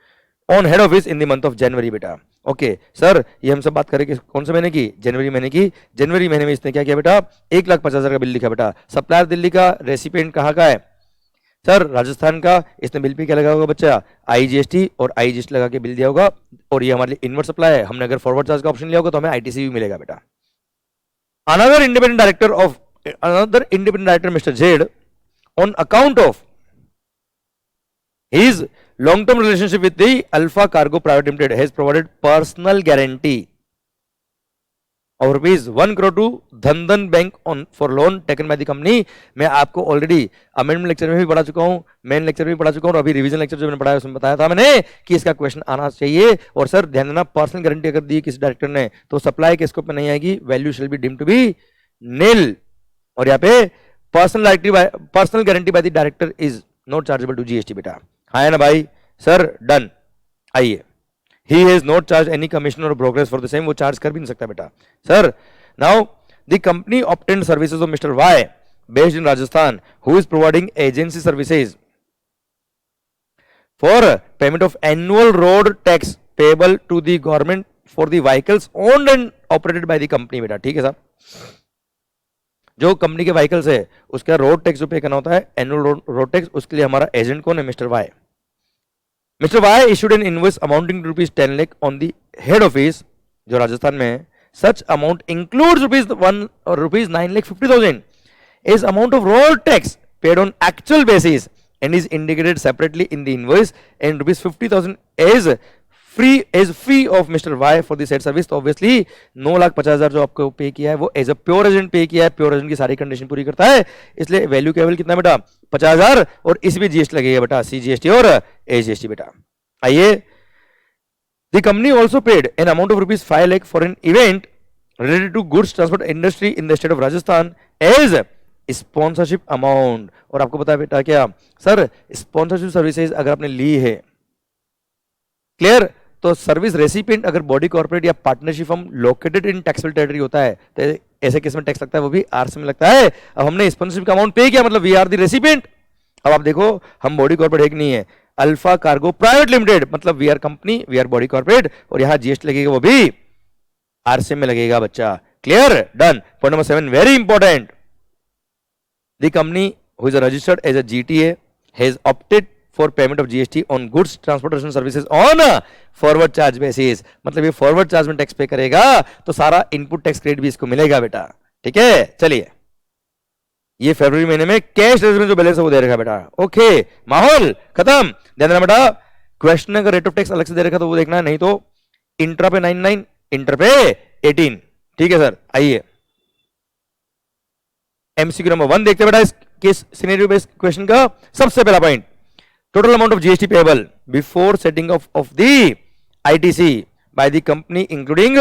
on head office in the month of January बेटा। ओके सर, ये हम सब बात करेंगे कौन से महीने की, जनवरी महीने की। जनवरी महीने में इसने क्या किया बेटा, 1,50,000 का बिल लिखा बेटा। सप्लायर दिल्ली का, रेसिपिएंट कहाँ का है सर, राजस्थान का। इसने बिल पे क्या लगा होगा बच्चा, आईजीएसटी, और आईजीएसटी लगा के बिल दिया होगा, और ये हमारे लिए इनवर्ट सप्लाई है। हमने अगर फॉरवर्ड चार्ज का ऑप्शन लिया होगा तो हमें आईटीसी भी मिलेगा बेटा। Another independent director, Mr. Z, on account of his long-term relationship with the Alpha Cargo Private Limited, has provided personal guarantee of ₹1 crore to Dhan Bank for loan taken by the company। मैं आपको ऑलरेडी अमेंडमेंट लेक्चर में भी पढ़ा चुका हूँ, मेन लेक्चर में भी पढ़ा चुका हूँ, और अभी रिवीजन लेक्चर जो मैंने पढ़ाया उसमें बताया था मैंने कि इसका क्वेश्चन आना चाहिए। और सर ध्यान देना, पर्सनल गारंटी अगर दी किसी डायरेक्टर ने तो सप्लाई के स्कोप में नहीं आएगी, value shall be deemed to be nil. और यहाँ पे personal guarantee by the director is not chargeable to GST बेटा, हाँ है ना भाई। Sir done. आइए, he has not charged any commission or brokerage for the same, वो चार्ज कर भी नहीं सकता बेटा। Sir now the company obtained services of Mr. Y based in Rajasthan who is providing agency services for payment of annual road tax payable to the government for the vehicles owned and operated by the company बेटा, ठीक है साहब। जो कंपनी के व्हीकल्स है उसका रोड टैक्स जो पे करना होता है, एनुअल रोड टैक्स, उसके लिए हमारा एजेंट कौन है, mister Y. Mr. Y issued an invoice amounting to ₹10 lakh on the head office, जो राजस्थान में है। Such amount includes ₹9,50,000 is amount of road tax paid on actual basis and is indicated separately in the invoice, and ₹50,000 is free of Mr. Y for the said service। तो ऑब्वियसली 9,50,000 जो आपको पे किया है वो एज अ प्योर एजेंट पे किया है, प्योर एजेंट की सारी कंडीशन पूरी करता है, इसलिए वैल्यू केवल कितना बेटा, 50,000, और इसमें जीएसटी लगेगा बेटा, सीजीएसटी और एजीएसटी बेटा। आइए, the company also paid an amount of ₹5 lakh for an event related to goods transport industry in the state of Rajasthan as sponsorship amount. और आपको पता है बेटा क्या सर, स्पॉन्सरशिप सर्विसेज अगर आपने ली है, क्लियर, तो सर्विस रेसिपिएंट अगर बॉडी कॉर्पोरेट या partnership firm located in taxable territory होता है तो ऐसे केस में टैक्स लगता है, वो भी आरसी में लगता है। अब हमने स्पॉन्सरशिप का अमाउंट पे किया, मतलब वी आर द रेसिपिएंट। अब आप देखो, हम बॉडी कॉर्पोरेट एक नहीं है, अल्फा कार्गो प्राइवेट लिमिटेड, मतलब we are company, we are body corporate, और यहां जीएसटी लगेगा वो भी आरसी में लगेगा बच्चा, clear, done. Point number 7 very important, the company who is registered as a GTA has opted for payment of GST on goods transportation services on forward charge basis, मतलब ये फॉरवर्ड चार्ज में टैक्स पे करेगा तो सारा इनपुट टैक्स क्रेडिट भी इसको मिलेगा बेटा, ठीक है। चलिए, ये फरवरी महीने में कैश रेजिडेंस जो बैलेंस है वो दे रखा बेटा, ओके, माहौल खत्म। ध्यान देना बेटा, क्वेश्चन अगर रेट ऑफ टैक्स अलग से दे रखा तो वो देखना है, नहीं तो इंट्रा पे 99, इंटर पे 18, ठीक है सर। आइए, एमसीक्यू नंबर 1 देखते हैं बेटा इस केस सिनेरियो बेस्ड क्वेश्चन का। सबसे पहला point, total amount of GST payable before setting of the ITC by the company including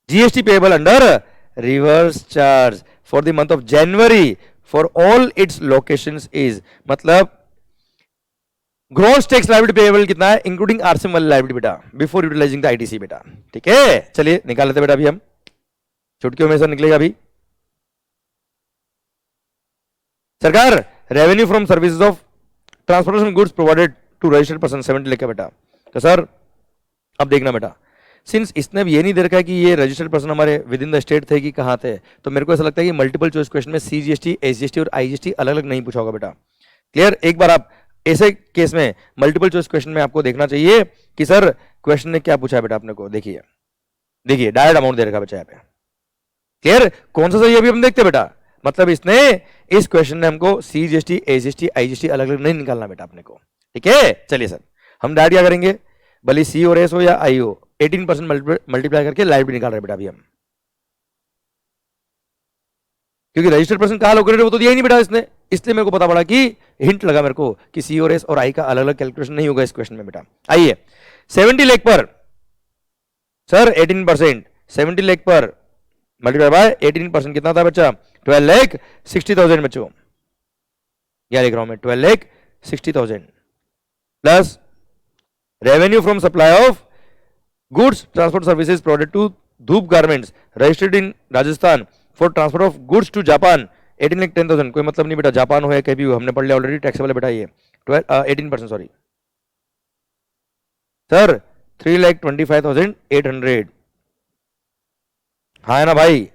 GST payable under reverse charge for the month of January for all its locations is, मतलब gross tax liability payable कितना है including RCM वाली liability बेटा before utilizing the ITC बेटा, ठीक है। चलिए निकाल लेते बेटा, अभी हम चुटकियों में से निकलेगा अभी। सरकार revenue from services of transportation goods provided to registered person 70 lakh बेटा। तो सर अब देखना बेटा, सिंस इसने भी ये नहीं दे रखा है कि ये रजिस्टर्ड पर्सन हमारे विद इन द स्टेट थे कि कहाँ थे, तो मेरे को ऐसा लगता है कि मल्टीपल चॉइस क्वेश्चन में CGST, SGST और IGST अलग अलग नहीं पूछा होगा बेटा। क्लियर? एक बार आप ऐसे केस में मल्टीपल चॉइस क्वेश्चन में आपको देखना चाहिए कि सर क्वेश्चन ने क्या पूछा है बेटा अपने को। देखिए देखिए डायरेक्ट अमाउंट दे रखा है बच्चा यहाँ पे। क्लियर? कौन सा सही अभी हम देखते हैं बेटा। मतलब इसने इस क्वेश्चन ने हमको CGST, SGST, IGST अलग अलग नहीं निकालना बेटा अपने को। ठीक है, चलिए सर हम डायरेक्ट क्या करेंगे, भले C और S हो या I हो, 18% मल्टीप्लाई करके लाइबिलिटी निकाल रहे बेटा अभी हम, क्योंकि रजिस्टर्ड पर्सन कहाँ लोकेटेड वो तो दिया ही नहीं बेटा इसने। इसलिए मेरे को पता पड़ा कि हिंट लगा मेरे को कि C और S और I का अलग अलग कैलकुलेशन नहीं होगा इस क्वेश्चन में बेटा। आइए 70 लाख पर सर 18%, 70 लाख पर मल्टीप्लाई बाय 18% कितना था बच्चा, 12,60,000 बच्चों। क्या लिख रहा हूं मैं, 12,60,000 plus revenue from supply of goods transport services provided to Dhoop garments registered in Rajasthan for transfer of goods to Japan 18,10,000। कोई मतलब नहीं बेटा, जापान हो या कहीं भी हो, हमने पढ़ लिया ऑलरेडी, टैक्सेबल है बेटा ये 18%। सॉरी सर 3,25,800, हाँ है ना भाई।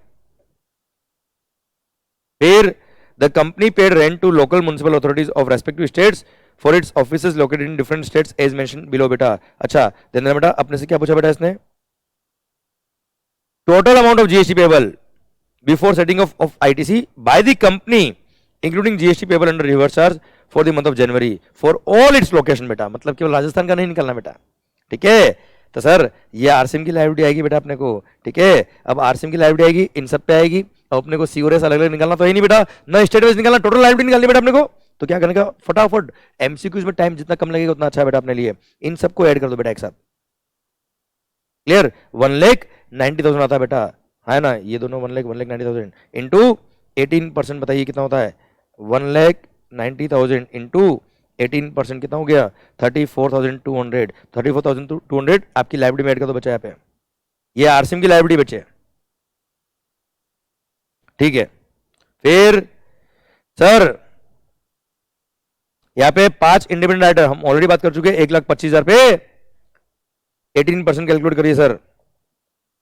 फिर the company paid rent to local municipal authorities of respective states for its offices located in different states as mention below बेटा। अच्छा देना बेटा, अपने से क्या पूछा बेटा इसने, total amount of GST payable before setting of ITC by the company including GST payable under reverse charge for the month of January for all its location बेटा। मतलब केवल राजस्थान का नहीं निकलना बेटा। ठीक है, तो सर ये RCM की लायबिलिटी आएगी बेटा अपने को। ठीक है, अब RCM की लायबिलिटी आएगी, इन सब पे आएगी। अब अपने को C और S अलग अलग निकालना तो है नहीं बेटा, ना स्टेट वाइज निकालना, टोटल लायबिलिटी निकालनी बेटा अपने को। तो क्या करने का, फटाफट MCQs में टाइम जितना कम लगेगा उतना अच्छा है बेटा अपने लिए। इन सबको ऐड कर दो बेटा एक साथ। क्लियर? 1,90,000 आता है बेटा, है ना, ये दोनों 1,90,000 इंटू 18% बताइए कितना होता है, 1,90,000 इंटू 18% कितना हो गया, 34,200। 34,200 आपकी लाइब्रेरी में ऐड कर दो बच्चा यहाँ पे, ये RCM की लाइब्रेरी बच्चे। ठीक है, फिर सर यहाँ पे 5 इंडिपेंडेंट आइटम हम ऑलरेडी बात कर चुके हैं, 1,25,000 पे 18% कैलकुलेट करिए सर,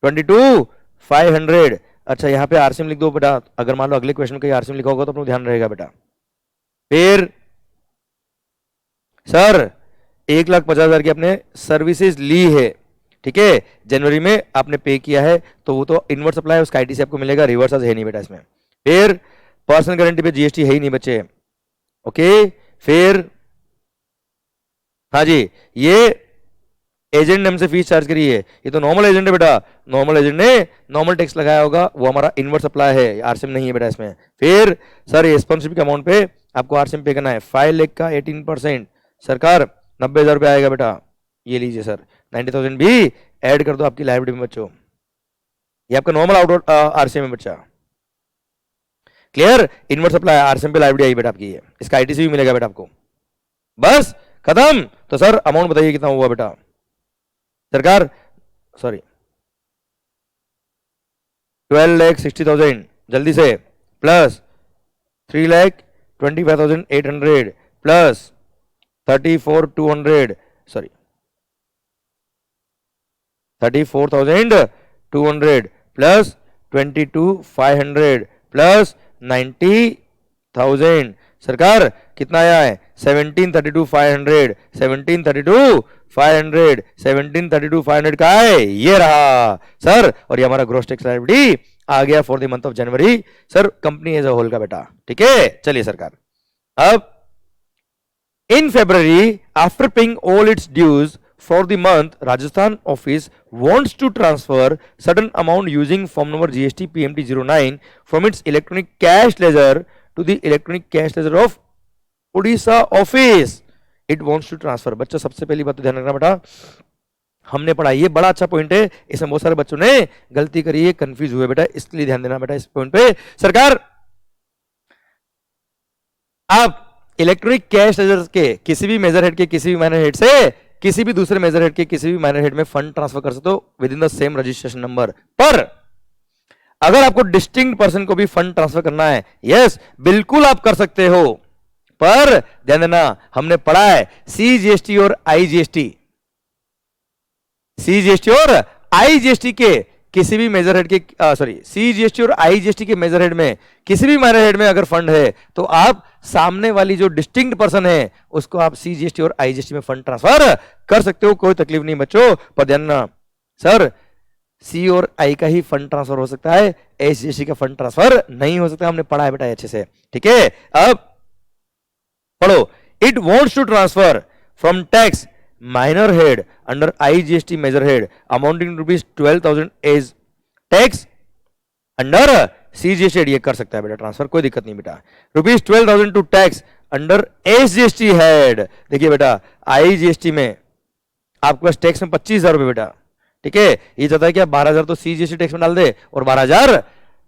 22,500। अच्छा यहाँ पे RCM लिख दो बेटा, अगर मान लो अगले क्वेश्चन का RCM लिखा होगा तो अपना ध्यान रहेगा बेटा। फिर सर 1,50,000 की आपने सर्विसेज ली है। ठीक है, जनवरी में आपने पे किया है तो वो तो इनवर्स सप्लाई है, उसका ITC आपको मिलेगा, रिवर्स है नहीं बेटा इसमें। फिर पर्सनल गारंटी पे GST है ही नहीं बच्चे। ओके, फिर हाँ जी, ये एजेंट ने हमसे फीस चार्ज करी है, ये तो नॉर्मल एजेंट है बेटा, नॉर्मल एजेंट ने नॉर्मल टैक्स लगाया होगा, वो हमारा इनवर्स सप्लाई है, RCM नहीं है बेटा इसमें। फिर सर रिस्पॉन्सिबिलिटी के अमाउंट पे आपको RCM पे करना है, 5 लाख का 18% सरकार 90,000 रुपये आएगा बेटा। ये लीजिए सर 90,000 भी ऐड कर दो आपकी लाइब्रेरी में बच्चों, ये आपका नॉर्मल आउट RCM है बच्चा। क्लियर? इनवर्स सप्लाई RCM पे लाइब्रेरी आई बेटा आपकी, ये इसका ITC भी मिलेगा बेटा आपको। बस खत्म। तो सर अमाउंट बताइए कितना हुआ बेटा सरकार, सॉरी 12,60,000 जल्दी से, plus 3,25,800 plus 34,200, sorry 34,200 plus 22,500 plus 90,000 सरकार कितना आया है, 17,32,500, 17,32,500, 17,32,500 का है, ये रहा सर। और ये हमारा ग्रॉस टैक्स लायबिलिटी आ गया for the month of January sir, company as a whole का बेटा। ठीक है, चलिए सरकार, अब in February after paying all its dues for the month Rajasthan office wants to transfer certain amount using form number GST PMT 09 from its electronic cash ledger to the electronic cash ledger of Odisha office. It wants to transfer. बच्चा सबसे पहली बात तो ध्यान रखना बेटा, हमने पढ़ा, ये बड़ा अच्छा पॉइंट है, इसमें बहुत सारे बच्चों ने गलती करी है, कंफ्यूज हुए बेटा, इसके लिए ध्यान देना बेटा इस पॉइंट पे। सरकार आप इलेक्ट्रॉनिक कैश लेजर के किसी भी मेजर हेड के किसी भी माइनर हेड से किसी भी दूसरे मेजर हेड के किसी भी माइनर हेड में फंड ट्रांसफर कर सकते हो with in the same registration number. पर अगर आपको डिस्टिंक्ट पर्सन को भी फंड ट्रांसफर करना है, यस बिल्कुल आप कर सकते हो, पर ध्यान देना हमने पढ़ा है CGST और IGST, CGST और आईजीएसटी के किसी भी मेजर हेड के सॉरी सीजीएसटी और आईजीएसटी के मेजर हेड में किसी भी माइनर हेड में अगर फंड है तो आप सामने वाली जो डिस्टिंक्ट पर्सन है उसको आप सीजीएसटी और आईजीएसटी में फंड ट्रांसफर कर सकते हो, कोई तकलीफ नहीं बच्चों। पर ध्यान ना सर, सी और आई का ही फंड ट्रांसफर हो सकता है, एसजीएसटी का फंड ट्रांसफर नहीं हो सकता। हमने पढ़ा है बेटा अच्छे से, ठीक है। अब पढ़ो, it wants to transfer from tax minor head under IGST major head amounting to ₹12,000 as tax under CGST head. ये कर सकता है बेटा ट्रांसफर, कोई दिक्कत नहीं बेटा। ₹12,000 to tax under SGST head. देखिए बेटा आईजीएसटी में आपके पास टैक्स में 25,000 रुपए बेटा, ठीक है। ये चाहता है कि आप 12,000 तो सीजीएसटी टैक्स में डाल दे और 12,000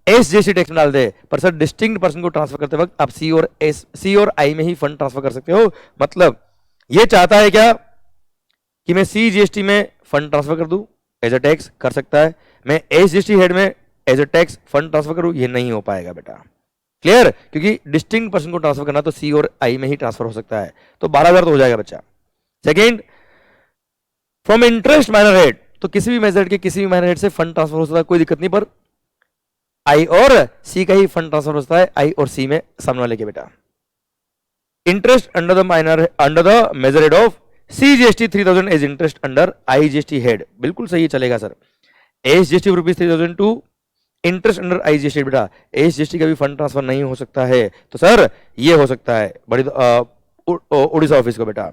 एसजीएसटी टैक्स में डाल दे। पर सर डिस्टिंक्ट पर्सन को ट्रांसफर करते वक्त आप सी और आई में ही फंड ट्रांसफर कर सकते हो। मतलब ये चाहता है क्या कि मैं सीजीएसटी में फंड ट्रांसफर कर दूं एज अ टैक्स, कर सकता है। मैं एसजीएसटी हेड में as a tax fund transfer करूं, ये नहीं हो पाएगा बेटा। क्लियर? क्योंकि डिस्टिंक्ट पर्सन को ट्रांसफर करना तो सी और आई में ही ट्रांसफर हो सकता है, तो 12,000 तो हो जाएगा बच्चा। Second, from interest minor head, तो किसी भी मेजर हेड के किसी भी माइनर हेड से फंड ट्रांसफर हो सकता है, कोई दिक्कत नहीं। पर आई और सी का ही फंड ट्रांसफर हो सकता है, आई और सी में सामने वाले के बेटा। Interest under the major head of CGST 3,000 as interest under IGST head, बिल्कुल सही चलेगा sir. SGST ₹3,000 to interest under IGST बेटा, एसजीएसटी का भी फंड ट्रांसफर नहीं हो सकता है, तो सर ये हो सकता है बड़ी ओडिशा ऑफिस को बेटा।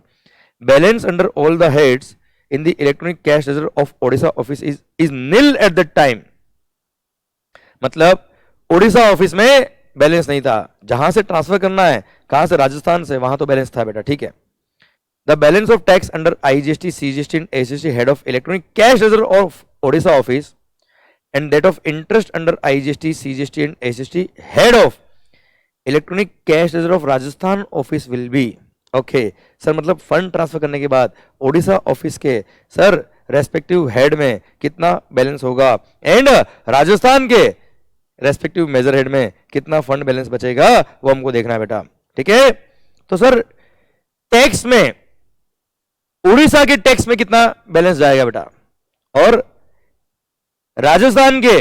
Balance under all the heads in the electronic cash reserve of Odisha office is nil at that time. मतलब ओडिशा ऑफिस में बैलेंस नहीं था, जहां से ट्रांसफर करना है, कहां से, राजस्थान से, वहां तो बैलेंस था बेटा, ठीक है। The balance of tax under IGST CGST and SGST head of electronic cash reserve of Odisha office and that of interest under IGST, CGST and SGST head of electronic cash reserve of Rajasthan office will be okay sir. मतलब फंड ट्रांसफर करने के बाद ओडिशा ऑफिस के सर रेस्पेक्टिव हेड में कितना बैलेंस होगा एंड राजस्थान के रेस्पेक्टिव मेजर हेड में कितना फंड बैलेंस बचेगा वो हमको देखना है बेटा, ठीक है। तो सर टैक्स में उड़ीसा के टैक्स में कितना बैलेंस जाएगा बेटा और राजस्थान के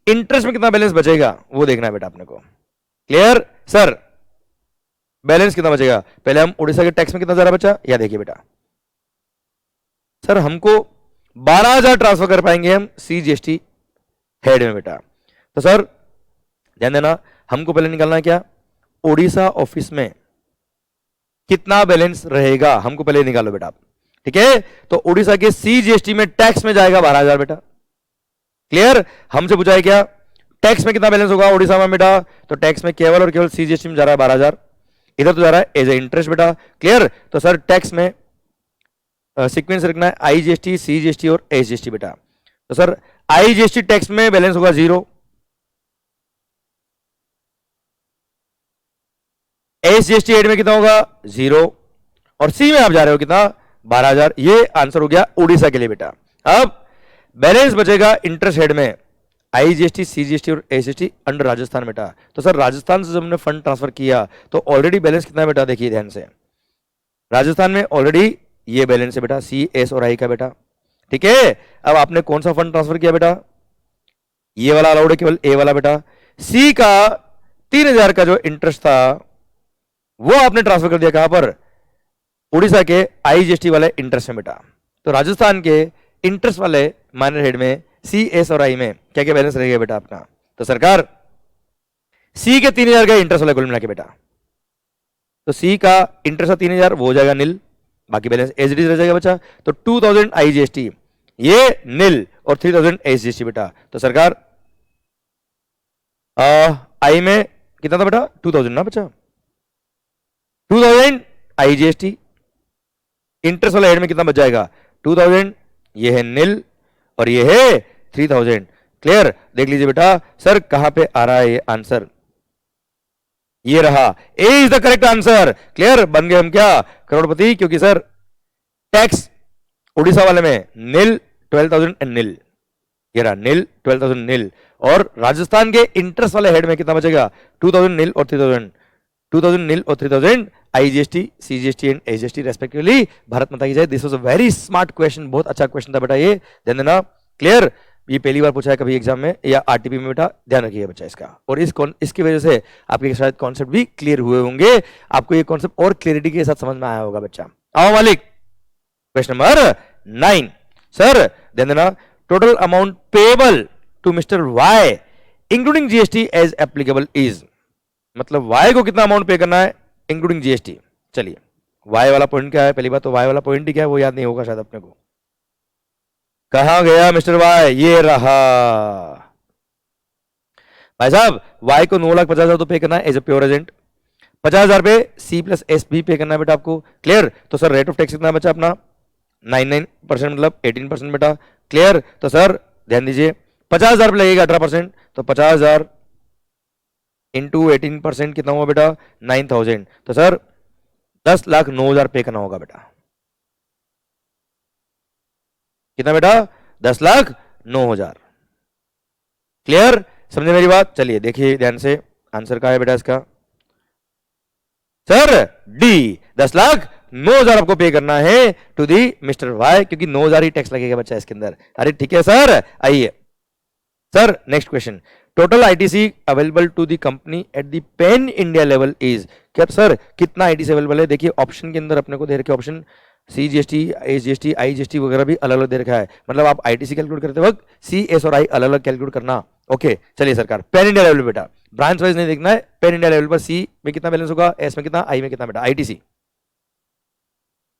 इंटरेस्ट में कितना बैलेंस बचेगा वो देखना है बेटा अपने को। Clear sir? बैलेंस कितना बचेगा, पहले हम उड़ीसा के टैक्स में कितना जा रहा बचा, या देखिए बेटा सर हमको 12,000 ट्रांसफर कर पाएंगे हम सीजीएसटी हेड में बेटा। तो सर ध्यान देना, हमको पहले निकालना है क्या, उड़ीसा ऑफिस में कितना बैलेंस रहेगा, हमको पहले निकालो बेटा, ठीक है। तो उड़ीसा के सीजीएसटी में टैक्स में जाएगा 12,000 बेटा। क्लियर? हमसे पूछा है क्या टैक्स में कितना बैलेंस होगा उड़ीसा में बेटा, तो टैक्स में केवल और केवल सीजीएसटी में जा रहा है 12,000, इधर तो जा रहा है एज ए इंटरेस्ट बेटा। क्लियर? तो सर टैक्स में सीक्वेंस रखना है आईजीएसटी, सीजीएसटी और एसजीएसटी बेटा। तो सर आईजीएसटी टैक्स में बैलेंस होगा 0, एसजीएसटी हेड में कितना होगा 0, और सी में आप जा रहे हो कितना 12,000। ये आंसर हो गया उड़ीसा के लिए बेटा। अब बैलेंस बचेगा इंटरेस्ट हेड में आईजीएसटी, सीजीएसटी और एसजीएसटी अंडर राजस्थान बेटा। तो सर राजस्थान से जब हमने फंड ट्रांसफर किया तो ऑलरेडी बैलेंस कितना है बेटा, देखिए ध्यान से, राजस्थान में ऑलरेडी ये बैलेंस है बेटा सी, एस और आई का बेटा, ठीक है। अब आपने कौन सा फंड ट्रांसफर किया बेटा, ये वाला अलाउड है केवल ए वाला बेटा। सी का 3,000 का जो इंटरेस्ट था वो आपने ट्रांसफर कर दिया कहां पर, उड़ीसा के आईजीएसटी वाले इंटरेस्ट में बेटा। तो राजस्थान के इंटरेस्ट वाले माइनर हेड में सी, एस और आई में क्या क्या बैलेंस रहेगा बेटा अपना, तो सरकार सी के 3,000 का इंटरेस्ट वाला कुल मिला के बेटा, तो सी का इंटरेस्ट 3,000 वो हो जाएगा नील, बाकी बैलेंस एज इट इज रह जाएगा बच्चा। तो 2,000 आईजीएसटी ये नील और 3,000 एसजीएसटी बेटा। तो सरकार आई में कितना था बेटा 2,000 ना बच्चा, 2,000 आईजीएसटी, इंटरेस्ट वाला हेड में कितना बच जाएगा 2,000, ये है नील और ये है 3,000। क्लियर? देख लीजिए बेटा सर कहां पे आ रहा है ये आंसर, ये रहा, A is the correct answer. Clear? बन गए हम क्या करोड़पति, क्योंकि सर टैक्स उड़ीसा वाले में नील 12,000 एंड नील, ये रहा नील 12,000 नील, और राजस्थान के इंटरेस्ट वाले हेड में कितना बचेगा 2,000 नील और 3,000, 2,000 नील और 3,000 IGST, CGST and SGST respectively. Bharat माता की जय। This was a very smart question, बहुत अच्छा क्वेश्चन था बेटा ये, ध्यान देना। क्लियर? ये पहली बार पूछा है कभी एग्जाम में या आरटीपी में बेटा, ध्यान रखिएगा बच्चा इसका। और इसकी वजह से आपके शायद कॉन्सेप्ट भी क्लियर हुए होंगे, आपको ये कॉन्सेप्ट और क्लियरिटी के साथ समझ में आया होगा बच्चा। आओ मालिक, क्वेश्चन नंबर 9 सर, ध्यान देना, total amount payable to mister Y including GST as applicable is, मतलब वाई को कितना अमाउंट पे करना है इंक्लूडिंग जीएसटी। चलिए, वाई वाला पॉइंट क्या है? पहली बात तो वाई वाला पॉइंट ही क्या है वो याद नहीं होगा शायद अपने को। कहां गया मिस्टर वाई? ये रहा भाई साहब, वाई को 9,50,000 तो पे करना है एज ए प्योर एजेंट, 50,000 पे सी प्लस एस भी पे करना है बेटा आपको। क्लियर? तो सर रेट ऑफ टैक्स कितना बचा अपना? 99% मतलब 18% बेटा। क्लियर? तो सर ध्यान दीजिए, 50,000 पे लगेगा 18%, तो 50,000 इंटू 18% कितना हुआ बेटा? 9,000। तो सर 10,09,000 पे करना होगा बेटा। कितना बेटा? 10,09,000। क्लियर? समझे मेरी बात? चलिए देखिए ध्यान से, आंसर क्या है बेटा इसका? सर डी, 10,09,000 आपको पे करना है टू दी मिस्टर वाई, क्योंकि 9,000 ही टैक्स लगेगा बच्चा इसके अंदर। अरे ठीक है सर, आइए sir next question, total ITC available to the company at the pan India level is, क्या सर कितना आईटीसी अवेलेबल है? देखिए ऑप्शन के अंदर अपने को दे रखे option CGST, SGST, IGST वगैरह भी अलग अलग दे रखा है, मतलब आप आईटीसी कैलकुलेट करते वक्त सी, एस और आई अलग अलग कैलकुलेट करना। ओके चलिए सरकार, पैन इंडिया लेवल बेटा, ब्रांच वाइज नहीं देखना है, पैन इंडिया लेवल पर सी में कितना बैलेंस होगा, एस में कितना, आई में कितना बेटा, आईटीसी।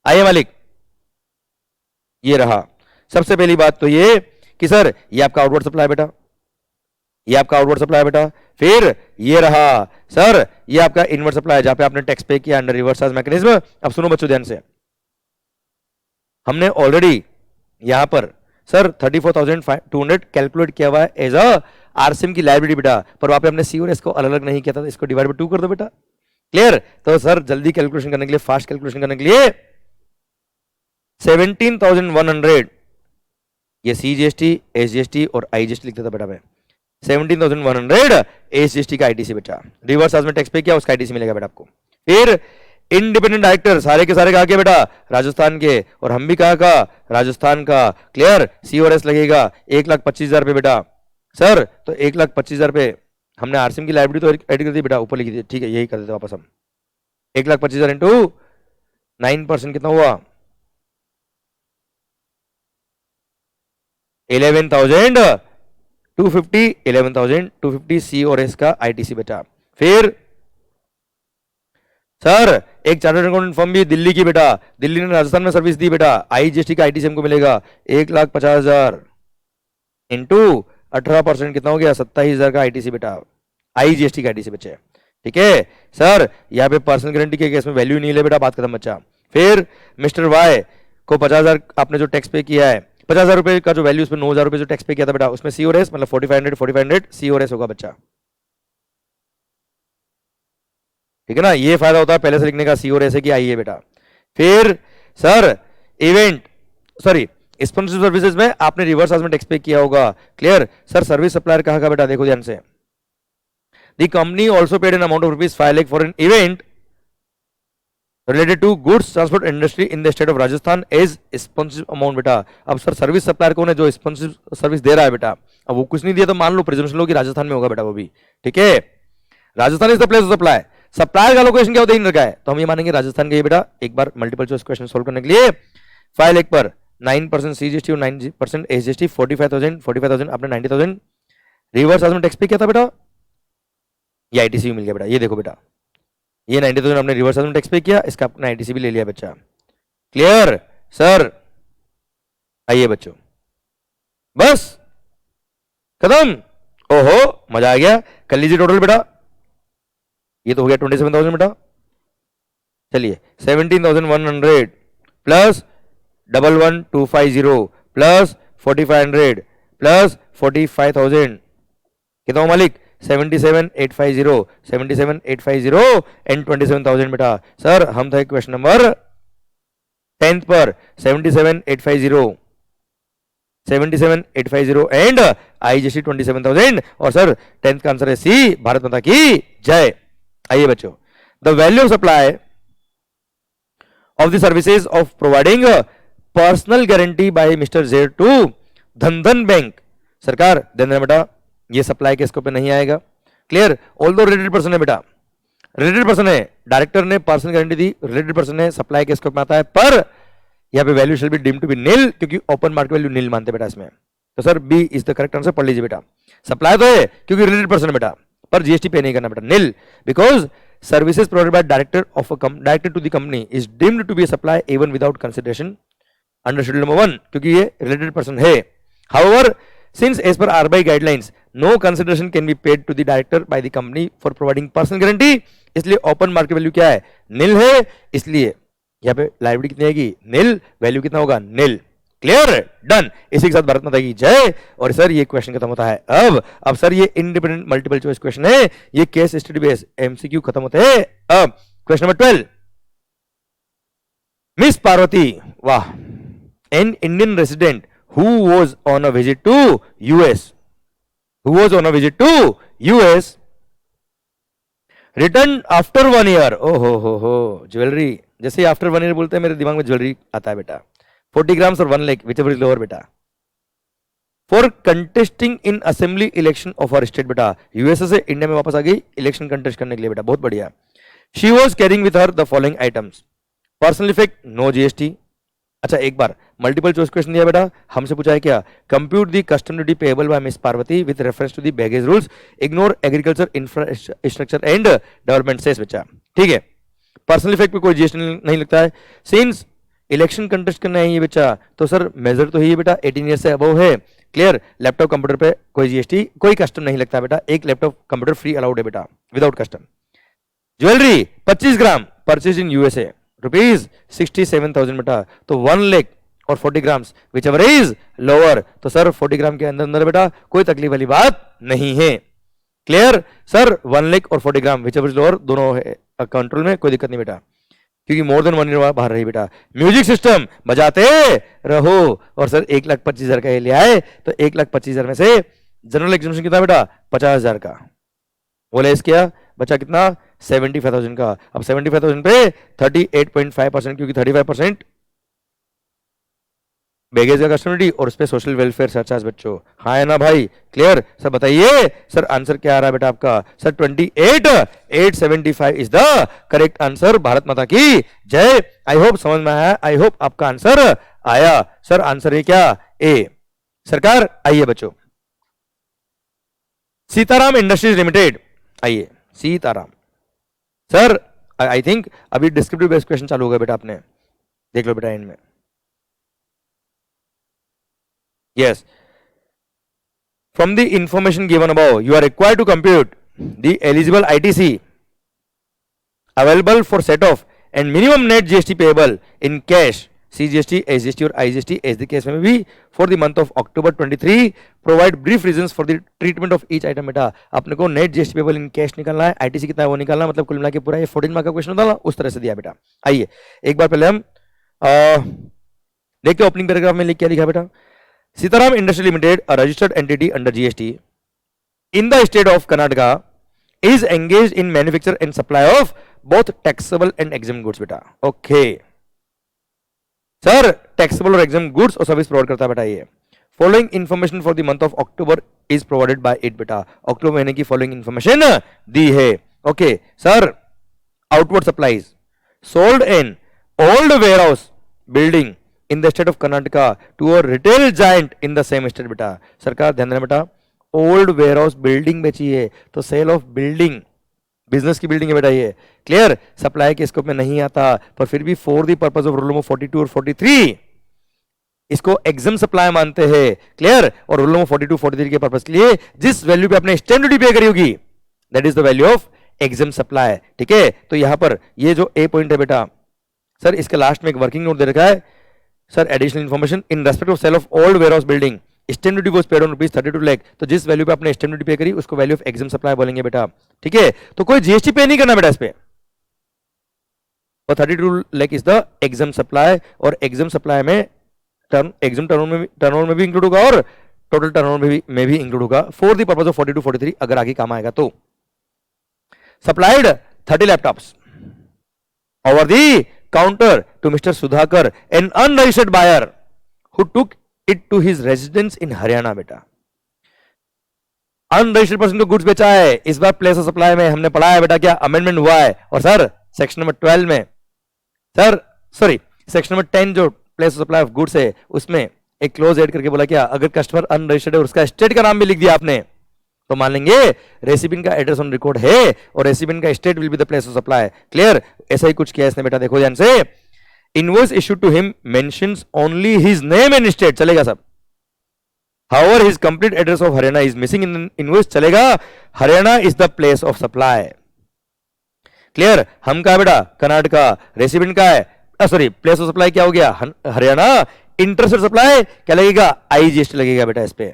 आइए मालिक, ये रहा सबसे पहली बात तो ये कि सर ये आपका आउटवर्ड सप्लाई बेटा, ये आपका आउटवर्ड सप्लाई बेटा। फिर ये रहा सर ये आपका इनवर्ड सप्लाई, जहां पे आपने टैक्स पे किया अंडर रिवर्स चार्ज मैकेनिज्म। अब सुनो बच्चों ध्यान से, हमने ऑलरेडी यहां पर सर 34,200 कैलकुलेट किया हुआ है एज अ आरसीएम की लायबिलिटी बेटा, पर वहां पे हमने सी और एस को अलग अलग नहीं किया था, इसको डिवाइड बाय 2 कर दो बेटा। क्लियर? तो सर जल्दी कैलकुलेशन करने के लिए, फास्ट कैलकुलेशन करने के लिए 17,100 ये सी जीएसटी, एस जीएसटी और आई जीएसटी लिख देता बेटा मैं, 17,100 एस जीएसटी का आईटीसी बेटा, रिवर्स चार्ज में टैक्स पे किया उसका आईटीसी मिलेगा बेटा आपको। फिर इंडिपेंडेंट डायरेक्टर सारे के सारे कहा के बेटा, राजस्थान के, और हम भी कहा का, राजस्थान का। क्लियर? सी और एस लगेगा 1,25,000 पे बेटा। सर तो 1,25,000 पे हमने आरसीएम की लायबिलिटी तो ऐड कर दी बेटा, ऊपर लिख दी, ठीक है यही कर देते वापस हम। 1,25,000 इंटू 9% कितना हुआ? 11,250, 11,250 सी और एस का आईटीसी बेटा। फिर सर एक चार्टर्ड अकाउंटेंट फर्म भी दिल्ली की बेटा, दिल्ली ने राजस्थान में सर्विस दी बेटा, आईजीएसटी का आईटीसी हमको मिलेगा 1,50,000 इंटू 18% कितना हो गया? 27,000 का आईटीसी बेटा, आईजीएसटी का आईटीसी बच्चे। ठीक है सर, यहाँ पे पर्सनल गारंटी के केस में वैल्यू नहीं ले बेटा, बात खत्म बच्चा। फिर मिस्टर वाई को 50,000 आपने जो टैक्स पे किया है, 50,000 रुपए का जो वैल्यू, उसमें 9,000 रुपए जो टैक्स पे किया था बेटा, उसमें सी और एस मतलब 4,500 सी और एस होगा बच्चा। ठीक है ना, ये फायदा होता है पहले से लिखने का, सी और एस की आई है बेटा। फिर sir event sorry sponsorship services में आपने रिवर्स चार्ज में टैक्स पे किया होगा। क्लियर? सर सर्विस सप्लायर कहा का बेटा, देखो ध्यान से, the company also paid an amount of ₹5 lakh for an event related to goods transport industry in the state of Rajasthan as sponsorship amount बेटा। अब सर सर्विस सप्लायर कौन है जो स्पॉन्सरशिप सर्विस दे रहा है बेटा? अब वो कुछ नहीं दिया तो मान लो प्रिजम्पशन लो कि राजस्थान में होगा बेटा वो भी। ठीक है, Rajasthan is the place of supply, supplier का लोकेशन क्या होता है, इन रखा है, तो हम ये मानेंगे राजस्थान का ये बेटा। एक बार मल्टीपल चॉइस क्वेश्चन सोल्व करने के लिए 5 लाख पर 9% सीजीएसटी और 9% एसजीएसटी, 45,000 आपने 90,000 रिवर्स चार्ज में टैक्स पे किया था बेटा, ये आईटीसी मिल गया बेटा। ये देखो बेटा, ये 90,000 आपने रिवर्स चार्ज में टैक्स पे किया, इसका अपना आईटीसी भी ले लिया बच्चा। Clear sir? आइए बच्चों, बस खत्म। ओहो मजा आ गया, कर लीजिए टोटल बेटा, ये तो हो गया 27,000 बेटा। चलिए 17,100 प्लस 11,250 प्लस 4,500 प्लस 45,000 कितना हो मालिक? 77,850, 77,850 एंड 27,000 बेटा। सर हम थे क्वेश्चन नंबर 10th पर 77,850, 77,850 एंड आईजीएसटी 27,000, और सर 10th का आंसर है सी, भारत माता की जय। आइए बच्चों, the value of supply of the services of providing personal guarantee by mister Z to Dhan bank, सरकार ध्यान देना बेटा, ये सप्लाई के स्कोप पे नहीं आएगा। Clear, although related person है बेटा, रिलेटेड पर्सन है, डायरेक्टर ने पर्सनल गारंटी दी, रिलेटेड पर्सन है, सप्लाई के स्कोप में आता है, पर यहाँ पे value shall be deem to be nil, क्योंकि ओपन मार्केट वैल्यू नील मानते बेटा इसमें। तो sir B is the correct answer, पढ़ लीजिए बेटा। सप्लाई तो है क्योंकि रिलेटेड पर्सन है बेटा, पर जीएसटी पे नहीं करना बेटा, nil, because services provided by director to the company is deemed to be supply even without consideration under schedule number 1, क्योंकि ये रिलेटेड पर्सन है। However, since as per RBI guidelines no consideration can be paid to the director by the company for providing personal guarantee, इसलिए ओपन मार्केट वैल्यू क्या है, नील है, इसलिए यहाँ पे लायबिलिटी कितनी आएगी, नील, वैल्यू कितना होगा, नील। Clear, done. इसी के साथ भारत माता की जय। और सर ये क्वेश्चन खत्म होता है अब सर ये इंडिपेंडेंट मल्टीपल चॉइस क्वेश्चन है, ये केस स्टडी बेस एमसीक्यू खत्म होते हैं। अब क्वेश्चन नंबर 12, मिस पार्वती, वाह, an Indian resident who was on a visit to US, returned after 1 year, हो ज्वेलरी, जैसे आफ्टर 1 ईयर बोलते हैं मेरे दिमाग में ज्वेलरी आता है बेटा, 40 ग्राम्स और 1 लाख whichever is lower बेटा, for contesting in assembly election of our state बेटा, यूएसए से इंडिया में वापस आ गई इलेक्शन कंटेस्ट करने के लिए बेटा, बहुत बढ़िया। She was carrying with her the following items, personal effect no GST. अच्छा एक बार मल्टीपल चॉइस क्वेश्चन दिया बेटा, हमसे पूछा है क्या, compute the custom duty payable by miss Parvati with reference to the baggage rules, ignore agriculture infrastructure and development cess बच्चा, ठीक है। पर्सनल इफेक्ट पे कोई जीएसटी नहीं लगता है, सिंस इलेक्शन कंटेस्ट करना है ये बच्चा, तो सर मेजर तो ही बेटा 18 ईयर से अबव है। क्लियर, लैपटॉप कंप्यूटर पे कोई जीएसटी कोई कस्टम नहीं लगता बेटा, एक लैपटॉप कंप्यूटर फ्री अलाउड है बेटा without custom. Jewellery 25 gram purchase in USA rupees 67,000 बेटा, तो 1 लाख और 40 grams which ever is lower, तो सर 40 ग्राम के अंदर अंदर बेटा कोई तकलीफ वाली बात नहीं है। क्लियर सर, 1 लाख और 40 ग्राम विच एवर इज लोअर दोनों है कंट्रोल में, कोई दिक्कत नहीं बेटा, क्योंकि मोर देन 1 ईयर बाहर रही बेटा। म्यूजिक सिस्टम बजाते रहो, और सर 1,25,000 का ये ले आए, तो 1,25,000 में से जनरल एग्जामिनेशन कितना बेटा 50,000 का, बोले इसका बचा कितना 75,000 का। अब 75,000 पे 38.5%, क्योंकि 35% बैगेज का कस्टमरी और उस पे सोशल वेलफेयर सरचार्ज बच्चों, हाँ है ना भाई। क्लियर सर, बताइए सर आंसर क्या आ रहा है बेटा आपका, sir 28,875 is the correct answer. Bharat माता की जय। आई होप समझ में आया, आई होप आपका आंसर आया। सर आंसर है क्या, ए। सरकार आइए बच्चों, सीताराम इंडस्ट्रीज लिमिटेड, आइए सीताराम। सर आई थिंक अभी डिस्क्रिप्टिव बेस्ड क्वेश्चन चालू हो गया बेटा, आपने देख लो बेटा एंड में। Yes. From the information given above, you are required to compute the eligible ITC available for set off and minimum net GST payable in cash, CGST, SGST और IGST as the case may be for the month of October 23. Provide brief reasons for the treatment of each item बेटा। अपने को net GST payable in cash निकालना है, ITC कितना है वो निकालना, मतलब कुल मिला के पूरा ये 14 मार्क का क्वेश्चन होता है, उस तरह से दिया बेटा। आइए एक बार पहले हम देखते ओपनिंग पैराग्राफ में क्या लिखा बेटा। Sitaram Industry Limited, a registered entity under GST in the state of Karnataka, is engaged in manufacture and supply of both taxable and exempt goods बेटा। ओके सर, taxable और exempt goods और सर्विस प्रोवाइड करता है बेटा ये। Following information for the month of October is provided by it बेटा, अक्टूबर महीने की फॉलोइंग इन्फॉर्मेशन दी है। Okay sir, outward supplies sold in old warehouse building in the state of Karnataka to a retail giant in the same state बेटा। सरकार ध्यान देना बेटा, ओल्ड वेयर हाउस बिल्डिंग बेची है, तो सेल ऑफ बिल्डिंग बिजनेस की बिल्डिंग है बेटा ये। क्लियर, सप्लाई के स्कोप में नहीं आता, पर फिर भी for the purpose of rule number 42 और 43 इसको एग्जाम सप्लाई मानते हैं। क्लियर, और रूल नंबर 42 43 के पर्पस के लिए जिस वैल्यू पे आपने स्टैम्प ड्यूटी पे करी होगी that is the value of exempt supply. ठीक है, तो यहां पर ये जो ए पॉइंट है बेटा, सर इसके लास्ट में एक वर्किंग नोट दे रखा है, sir additional information in respect of sale of old warehouse building stamp duty was paid on ₹32 lakh, तो जिस वैल्यू पे आपने स्टैम्प ड्यूटी पे करी उसको वैल्यू ऑफ एग्जाम सप्लाई बोलेंगे बेटा। ठीक है, तो कोई जीएसटी पे नहीं करना बेटा इस पे, और 32 lakh is the exempt supply, और एग्जाम सप्लाई में एग्जाम टर्नओवर में भी इंक्लूड होगा और टोटल टर्नओवर में भी इंक्लूड होगा फॉर द पर्पस ऑफ 42 43 अगर आगे काम आएगा तो। Supplied 30 laptops over the counter to Mr. Sudhakar, an unregistered buyer who took it to his residence in Haryana बेटा। अनरजिस्टर्ड पर्सन को गुड्स बेचा है, इस बार प्लेस ऑफ सप्लाई में हमने पढ़ा है बेटा क्या अमेंडमेंट हुआ है। और सर सेक्शन नंबर 12 में सर सॉरी सेक्शन नंबर 10 जो place of supply of goods है उसमें एक क्लोज ऐड करके बोला क्या अगर कस्टमर अनरजिस्टर्ड है और उसका स्टेट का नाम भी लिख दिया आपने तो मान लेंगे रेसिपिएंट का एड्रेस ऑन रिकॉर्ड है और रेसिपिएंट का state will be the place of supply. Clear, ऐसा ही कुछ किया इसने बेटा, देखो ध्यान से। Invoice issued to him mentions only his name and state, चलेगा सब। However, his complete address of Haryana is missing in invoice, चलेगा। Haryana is the place of supply. Clear, हम का बेटा कर्नाटका, रेसिडेंट का है सॉरी प्लेस ऑफ सप्लाई क्या हो गया हरियाणा। इंटरसेट सप्लाई क्या लगेगा आईजीएसटी लगेगा बेटा इस पे।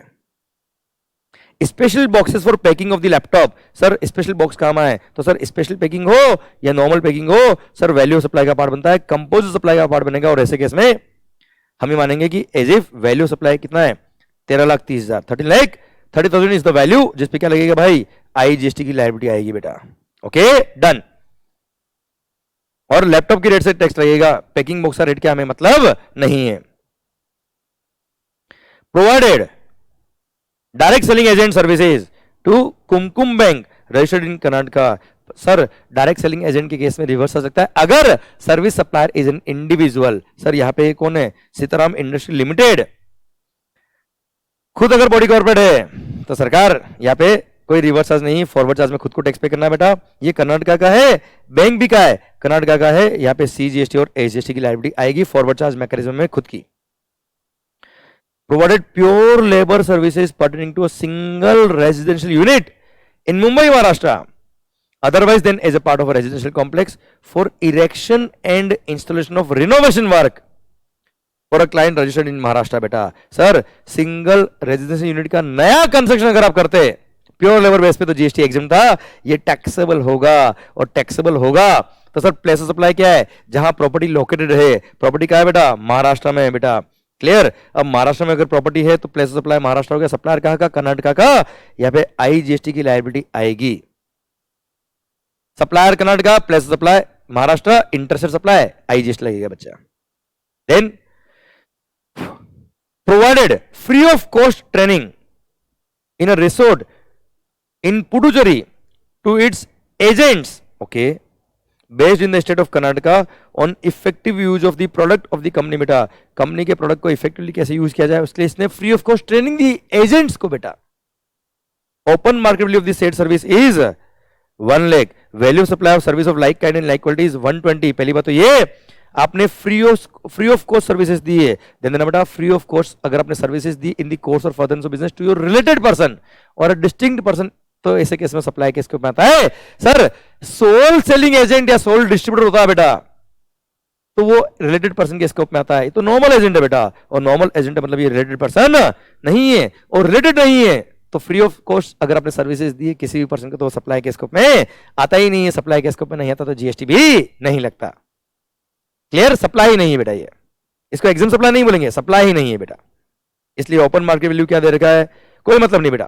Special boxes for packing of the laptop, sir special box काम आए तो सर स्पेशल पैकिंग हो या नॉर्मल पैकिंग हो सर वैल्यू सप्लाई का पार्ट बनता है, कंपोजिट सप्लाई का पार्ट बनेगा। और ऐसे केस में हम ये मानेंगे कि एज इफ वैल्यू सप्लाई कितना है 13,30,000, 13,30,000 इज द वैल्यू जिस पे क्या लगेगा भाई आईजीएसटी की लायबिलिटी आएगी बेटा। Okay done. और लैपटॉप की रेट से टैक्स लगेगा, पैकिंग बॉक्स का रेट क्या हमें मतलब नहीं है। Provided direct selling agent services to Kumkum bank registered in Karnataka, sir direct selling agent के केस में रिवर्स आ सकता है अगर service supplier is an individual. Sir यहां पे कौन है सीताराम इंडस्ट्री लिमिटेड, खुद अगर बॉडी कॉर्पोरेट है तो सरकार यहाँ पे कोई रिवर्स चार्ज नहीं, फॉरवर्ड चार्ज में खुद को टैक्स पे करना है बेटा। ये कर्नाटका का है, बैंक भी का है कर्नाटका का है, यहाँ पे सीजीएसटी और एसजीएसटी की लायबिलिटी आएगी फॉरवर्ड चार्ज मैकेनिज्म में खुद की। Provided pure labour services pertaining to a single residential unit in Mumbai Maharashtra otherwise then as a part of a residential complex for erection and installation of renovation work for a client registered in Maharashtra बेटा। सर सिंगल रेजिडेंशियल यूनिट का नया कंस्ट्रक्शन अगर आप करते प्योर लेबर बेस पे तो जीएसटी एग्जाम था, ये टैक्सेबल होगा और टैक्सेबल होगा। तो सर प्लेस ऑफ सप्लाई क्या है जहां प्रॉपर्टी लोकेटेड है, प्रॉपर्टी क्या है बेटा महाराष्ट्र में है बेटा। क्लियर, अब महाराष्ट्र में अगर प्रॉपर्टी है तो प्लेस ऑफ सप्लाई महाराष्ट्र हो गया, सप्लायर कहां का कर्नाटका का, यहाँ पे आईजीएसटी की लायबिलिटी आएगी। Supplier Karnataka, place supply Maharashtra, interstate supply IGST लगेगा बच्चा। Then provided free of cost training in a resort in Puducherry to its agents, okay, based in the state of Karnataka on effective use of the product of the company बेटा। कंपनी के प्रोडक्ट को इफेक्टिवली कैसे यूज किया जाए उसके लिए इसने फ्री ऑफ कॉस्ट ट्रेनिंग दी एजेंट्स को बेटा। Open market value of the set service is 1 lakh, value supply of service of like kind and like quality is 120। पहली बात तो ये आपने फ्री ऑफ कॉस्ट सर्विसेज दी है, देन देना बेटा फ्री ऑफ कॉस्ट अगर आपने सर्विसेज दी इन द कोर्स और furtherance of business to your related person और डिस्टिंक्ट पर्सन, तो ऐसे केस में सप्लाई केस के ऊपर आता है। सर सोल सेलिंग एजेंट या सोल डिस्ट्रीब्यूटर होता है बेटा तो वो रिलेटेड पर्सन के स्कोप में आता है, तो नॉर्मल एजेंट है बेटा। और नॉर्मल एजेंट मतलब ये रिलेटेड पर्सन नहीं है और रिलेटेड नहीं है, तो फ्री ऑफ कॉस्ट अगर आपने सर्विसेज दी है किसी भी पर्सन को तो सप्लाई के स्कोप में आता ही नहीं है। सप्लाई के स्कोप में नहीं आता तो जीएसटी भी नहीं लगता। क्लियर, सप्लाई ही नहीं है बेटा, ये इसको एग्जाम सप्लाई नहीं बोलेंगे, सप्लाई ही नहीं है बेटा। इसलिए ओपन मार्केट वैल्यू क्या दे रखा है कोई मतलब नहीं बेटा।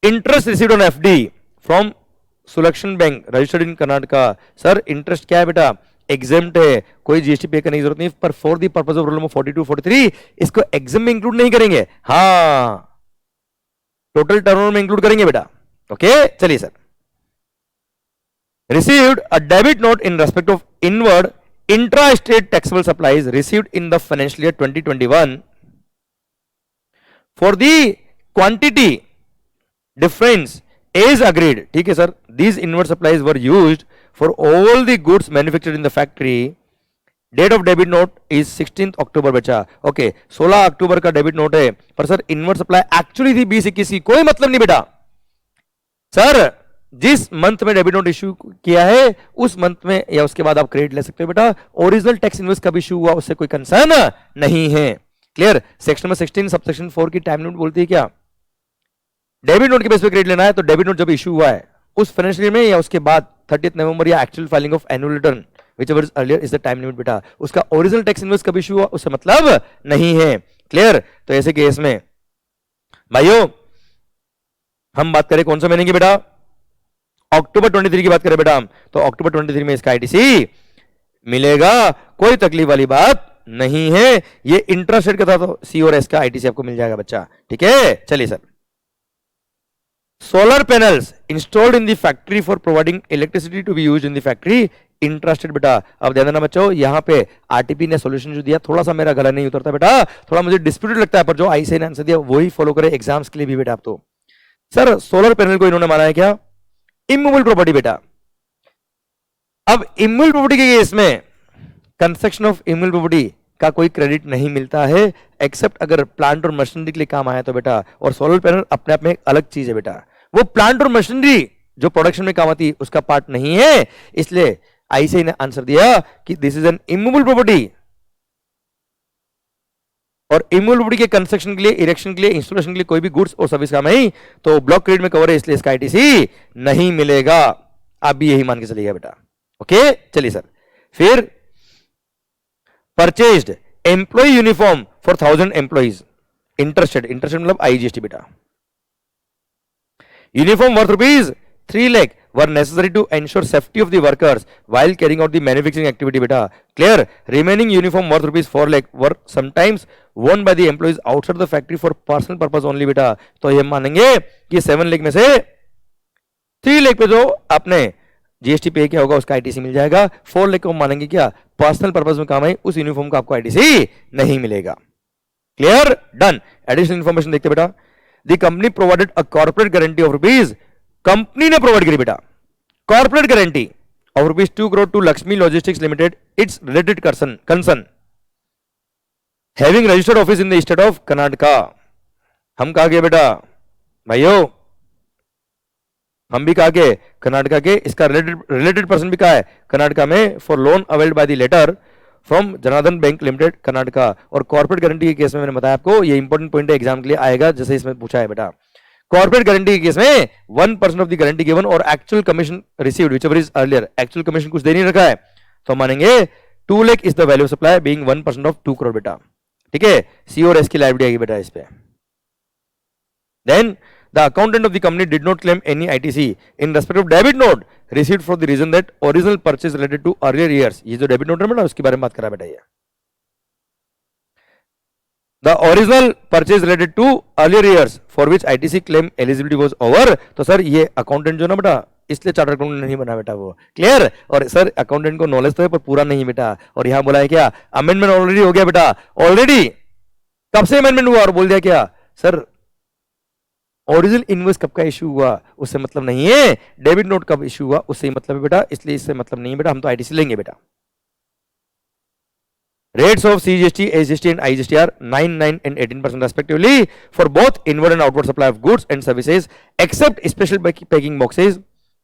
Interest received on FD from Sulakshan bank registered in Karnataka, sir interest क्या है बेटा एग्जेम्प्ट है, कोई जीएसटी पे करने की जरूरत नहीं, पर for the purpose of rule number 42 43 इसको एग्जाम में इंक्लूड नहीं करेंगे, हाँ टोटल टर्नओवर में इंक्लूड करेंगे बेटा। ओके चलिए sir, received a debit note in respect of inward intra-state taxable supplies received in the financial year 2021 for the quantity difference as agreed। ठीक है sir, these inward supplies were used for all the goods manufactured in the factory। Date of debit note is 16 October बचा। ओके 16 अक्टूबर का डेबिट नोट है, पर सर इनवर्ड सप्लाई एक्चुअली थी 20-21 की, कोई मतलब नहीं बेटा। सर जिस मंथ में डेबिट नोट इश्यू किया है उस मंथ में या उसके बाद आप क्रेडिट ले सकते हो बेटा। ओरिजिनल टैक्स इनवॉइस कब इश्यू हुआ उससे कोई कंसर्न नहीं है। क्लियर, सेक्शन नंबर 16 सबसेक्शन 4 की टाइम लिमिट बोलती है क्या डेबिट नोट के बेस पे क्रेडिट लेना है, तो डेबिट नोट जब इश्यू हुआ है उस फाइनेंशियल ईयर में या उसके बाद 30 नवंबर या actual filing of annual return whichever is earlier is the time limit बेटा। उसका ओरिजिनल टैक्स इनवॉइस कब इश्यू हुआ उससे मतलब नहीं है। क्लियर, तो ऐसे केस में भाइयों हम बात करें कौन सा महीने की बेटा, अक्टूबर 23 की बात करें बेटा हम, तो अक्टूबर 23 में इसका आईटीसी मिलेगा, कोई तकलीफ वाली बात नहीं है, ये इंट्रास्टेट का था, तो सी और एस का आईटीसी आपको मिल जाएगा बच्चा। ठीक है, चलिए sir. Solar panels installed in the factory for providing electricity to be used in the factory, intrastate बेटा। अब ध्यान देना बच्चों, यहाँ पे आरटीपी ने सॉल्यूशन जो दिया थोड़ा सा मेरा गला नहीं उतरता बेटा, थोड़ा मुझे डिस्प्यूटेड लगता है, पर जो आई से ने आंसर दिया वही फॉलो करे एग्जाम्स के लिए भी बेटा। आप तो सर सोलर पैनल को इन्होंने माना है क्या इमूवेबल प्रॉपर्टी बेटा। अब इमूवेबल प्रॉपर्टी के केस में कंस्ट्रक्शन ऑफ इमूवेबल प्रॉपर्टी का कोई क्रेडिट नहीं मिलता है, एक्सेप्ट अगर प्लांट और मशीनरी के लिए काम आया तो बेटा। और सोलर पैनल अपने आप में एक अलग चीज है बेटा, वो प्लांट और मशीनरी जो प्रोडक्शन में काम आती है उसका पार्ट नहीं है, इसलिए आईसीआई ने आंसर दिया कि this is an immovable property. और इमूवेबल प्रॉपर्टी के कंस्ट्रक्शन के लिए, इरेक्शन के लिए, इंस्टॉलेशन के लिए कोई भी गुड्स और सर्विस काम नहीं तो ब्लॉक क्रेडिट में कवर है, इसलिए इसका आईटीसी नहीं मिलेगा। आप भी यही मान के चलिएगा बेटा। ओके, चलिए सर। फिर purchased employ uniform for 1000 employees, interested, interested मतलब आईजीएसटी बेटा। Uniform worth rupees 3 lakh were necessary to ensure safety of the workers while carrying out the manufacturing activity beta. Clear? Remaining uniform worth rupees 4 lakh were sometimes worn by the employees outside the factory for personal purpose only beta. तो ये मानेंगे कि 7 लाख में से 3 लाख पे जो आपने जीएसटी पे किया होगा उसका आईटीसी मिल जाएगा। 4 लाख को मानेंगे क्या पर्सनल पर्पस में काम है, उस यूनिफॉर्म का आपको आईटीसी नहीं मिलेगा। क्लियर? डन। एडिशनल इंफॉर्मेशन देखते बेटा। The company provided a corporate guarantee of rupees, company ने प्रोवाइड करी बेटा corporate guarantee of rupees 2 crore to Lakshmi logistics limited, its related concern having registered office in the state of Karnataka. हम कहा गए बेटा भाइयों, हम भी कहा के कर्नाटका के, इसका रिलेटेड पर्सन भी कहा है कर्नाटका में, for loan availed by the letter from Janardan bank limited Karnataka. और कॉर्पोरेट गारंटी के केस में मैंने बताया आपको, ये इंपॉर्टेंट पॉइंट है, एग्जाम के लिए आएगा, जैसे इसमें पूछा है बेटा। कॉर्पोरेट गारंटी के केस में 1% ऑफ द गारंटी गिवन और actual commission received whichever is earlier, actual commission कुछ दे नहीं रखा है तो मानेंगे 2 lakh is the value supply being 1% of 2 crore बेटा। ठीक है, सी और एस की लायबिलिटी आएगी बेटा इस पे। Then the accountant of the company did not claim any ITC in respect of debit note received for the reason that original purchase related to earlier years. ये जो डेबिट नोट है बेटा उसके बारे में बात करा बेटा। ये The original purchase related to earlier years for which ITC claim eligibility was over। तो सर ये अकाउंटेंट जो ना बेटा, इसलिए चार्टर्ड अकाउंटेंट नहीं बना बेटा वो। क्लियर? और सर अकाउंटेंट को नॉलेज तो है पर पूरा नहीं बेटा। और यहां बोला है क्या अमेंडमेंट ऑलरेडी हो गया बेटा। ऑलरेडी कब से अमेंडमेंट हुआ और बोल दिया क्या सर ओरिजिनल इनवॉइस कब का इशू हुआ उससे मतलब नहीं है, डेबिट नोट कब इशू हुआ उससे ही मतलब है बेटा, इसलिए इससे मतलब नहीं है बेटा, हम तो आईटीसी लेंगे बेटा। Rates of CGST, SGST and IGST are 9, 9 and 18% respectively for both inward and outward supply of goods and services except special packing boxes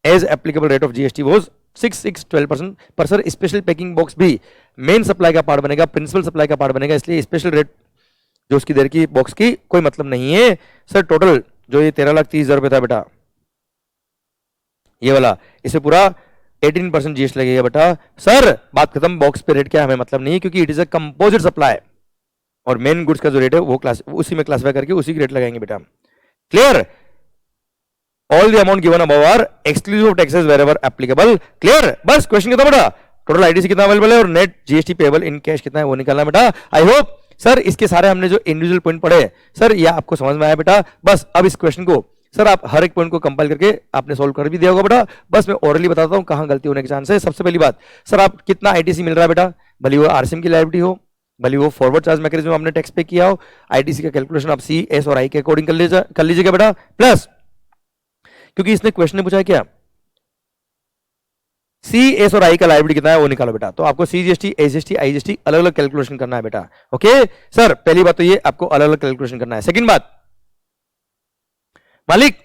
as applicable rate of GST was 6, 6, 12%। पर सर स्पेशल पैकिंग बॉक्स भी मेन सप्लाई का पार्ट बनेगा, प्रिंसिपल सप्लाई का पार्ट बनेगा, इसलिए स्पेशल रेट जो उसकी देर की बॉक्स की कोई मतलब नहीं है। सर टोटल जो ये 13,30,000 रुपए था बेटा ये वाला, इसे पूरा 18% जीएसटी लगेगा बेटा। सर बात खत्म, बॉक्स पे रेट क्या हमें मतलब नहीं है क्योंकि it is a composite supply और मेन गुड्स का जो रेट है वो क्लास उसी में क्लासिफाई करके उसी की रेट लगाएंगे बेटा। Clear? All the amount given above are exclusive of taxes wherever applicable. Clear? बस क्वेश्चन कितना बेटा, टोटल आईटीसी कितना अवेलेबल है और net GST payable in cash कितना है वो निकालना बेटा। आई होप सर इसके सारे हमने जो इंडिविजुअल पॉइंट पढ़े सर ये आपको समझ में आया बेटा। बस अब इस क्वेश्चन को सर आप हर एक पॉइंट को कंपाइल करके आपने सॉल्व कर भी दिया होगा बेटा। बस मैं ओरली बताता हूं कहां गलती होने के चांस है। सबसे पहली बात सर आप कितना आईटीसी मिल रहा है बेटा, भले वो आरसीएम की लायबिलिटी हो, भले वो फॉरवर्ड चार्ज मैकेनिज्म आपने टैक्स पे किया हो, आईटीसी का कैलकुलेशन आप सी, एस और आई के अकॉर्डिंग कर लीजिएगा बेटा। प्लस क्योंकि इसने क्वेश्चन ने पूछा है क्या सी, एस और आई का लायबिलिटी कितना है वो निकालो बेटा। तो आपको सीजीएसटी, एसजीएसटी, आईजीएसटी अलग अलग कैलकुलेशन करना है बेटा। ओके सर पहली बात तो ये आपको अलग अलग कैलकुलेशन करना है। सेकंड बात मालिक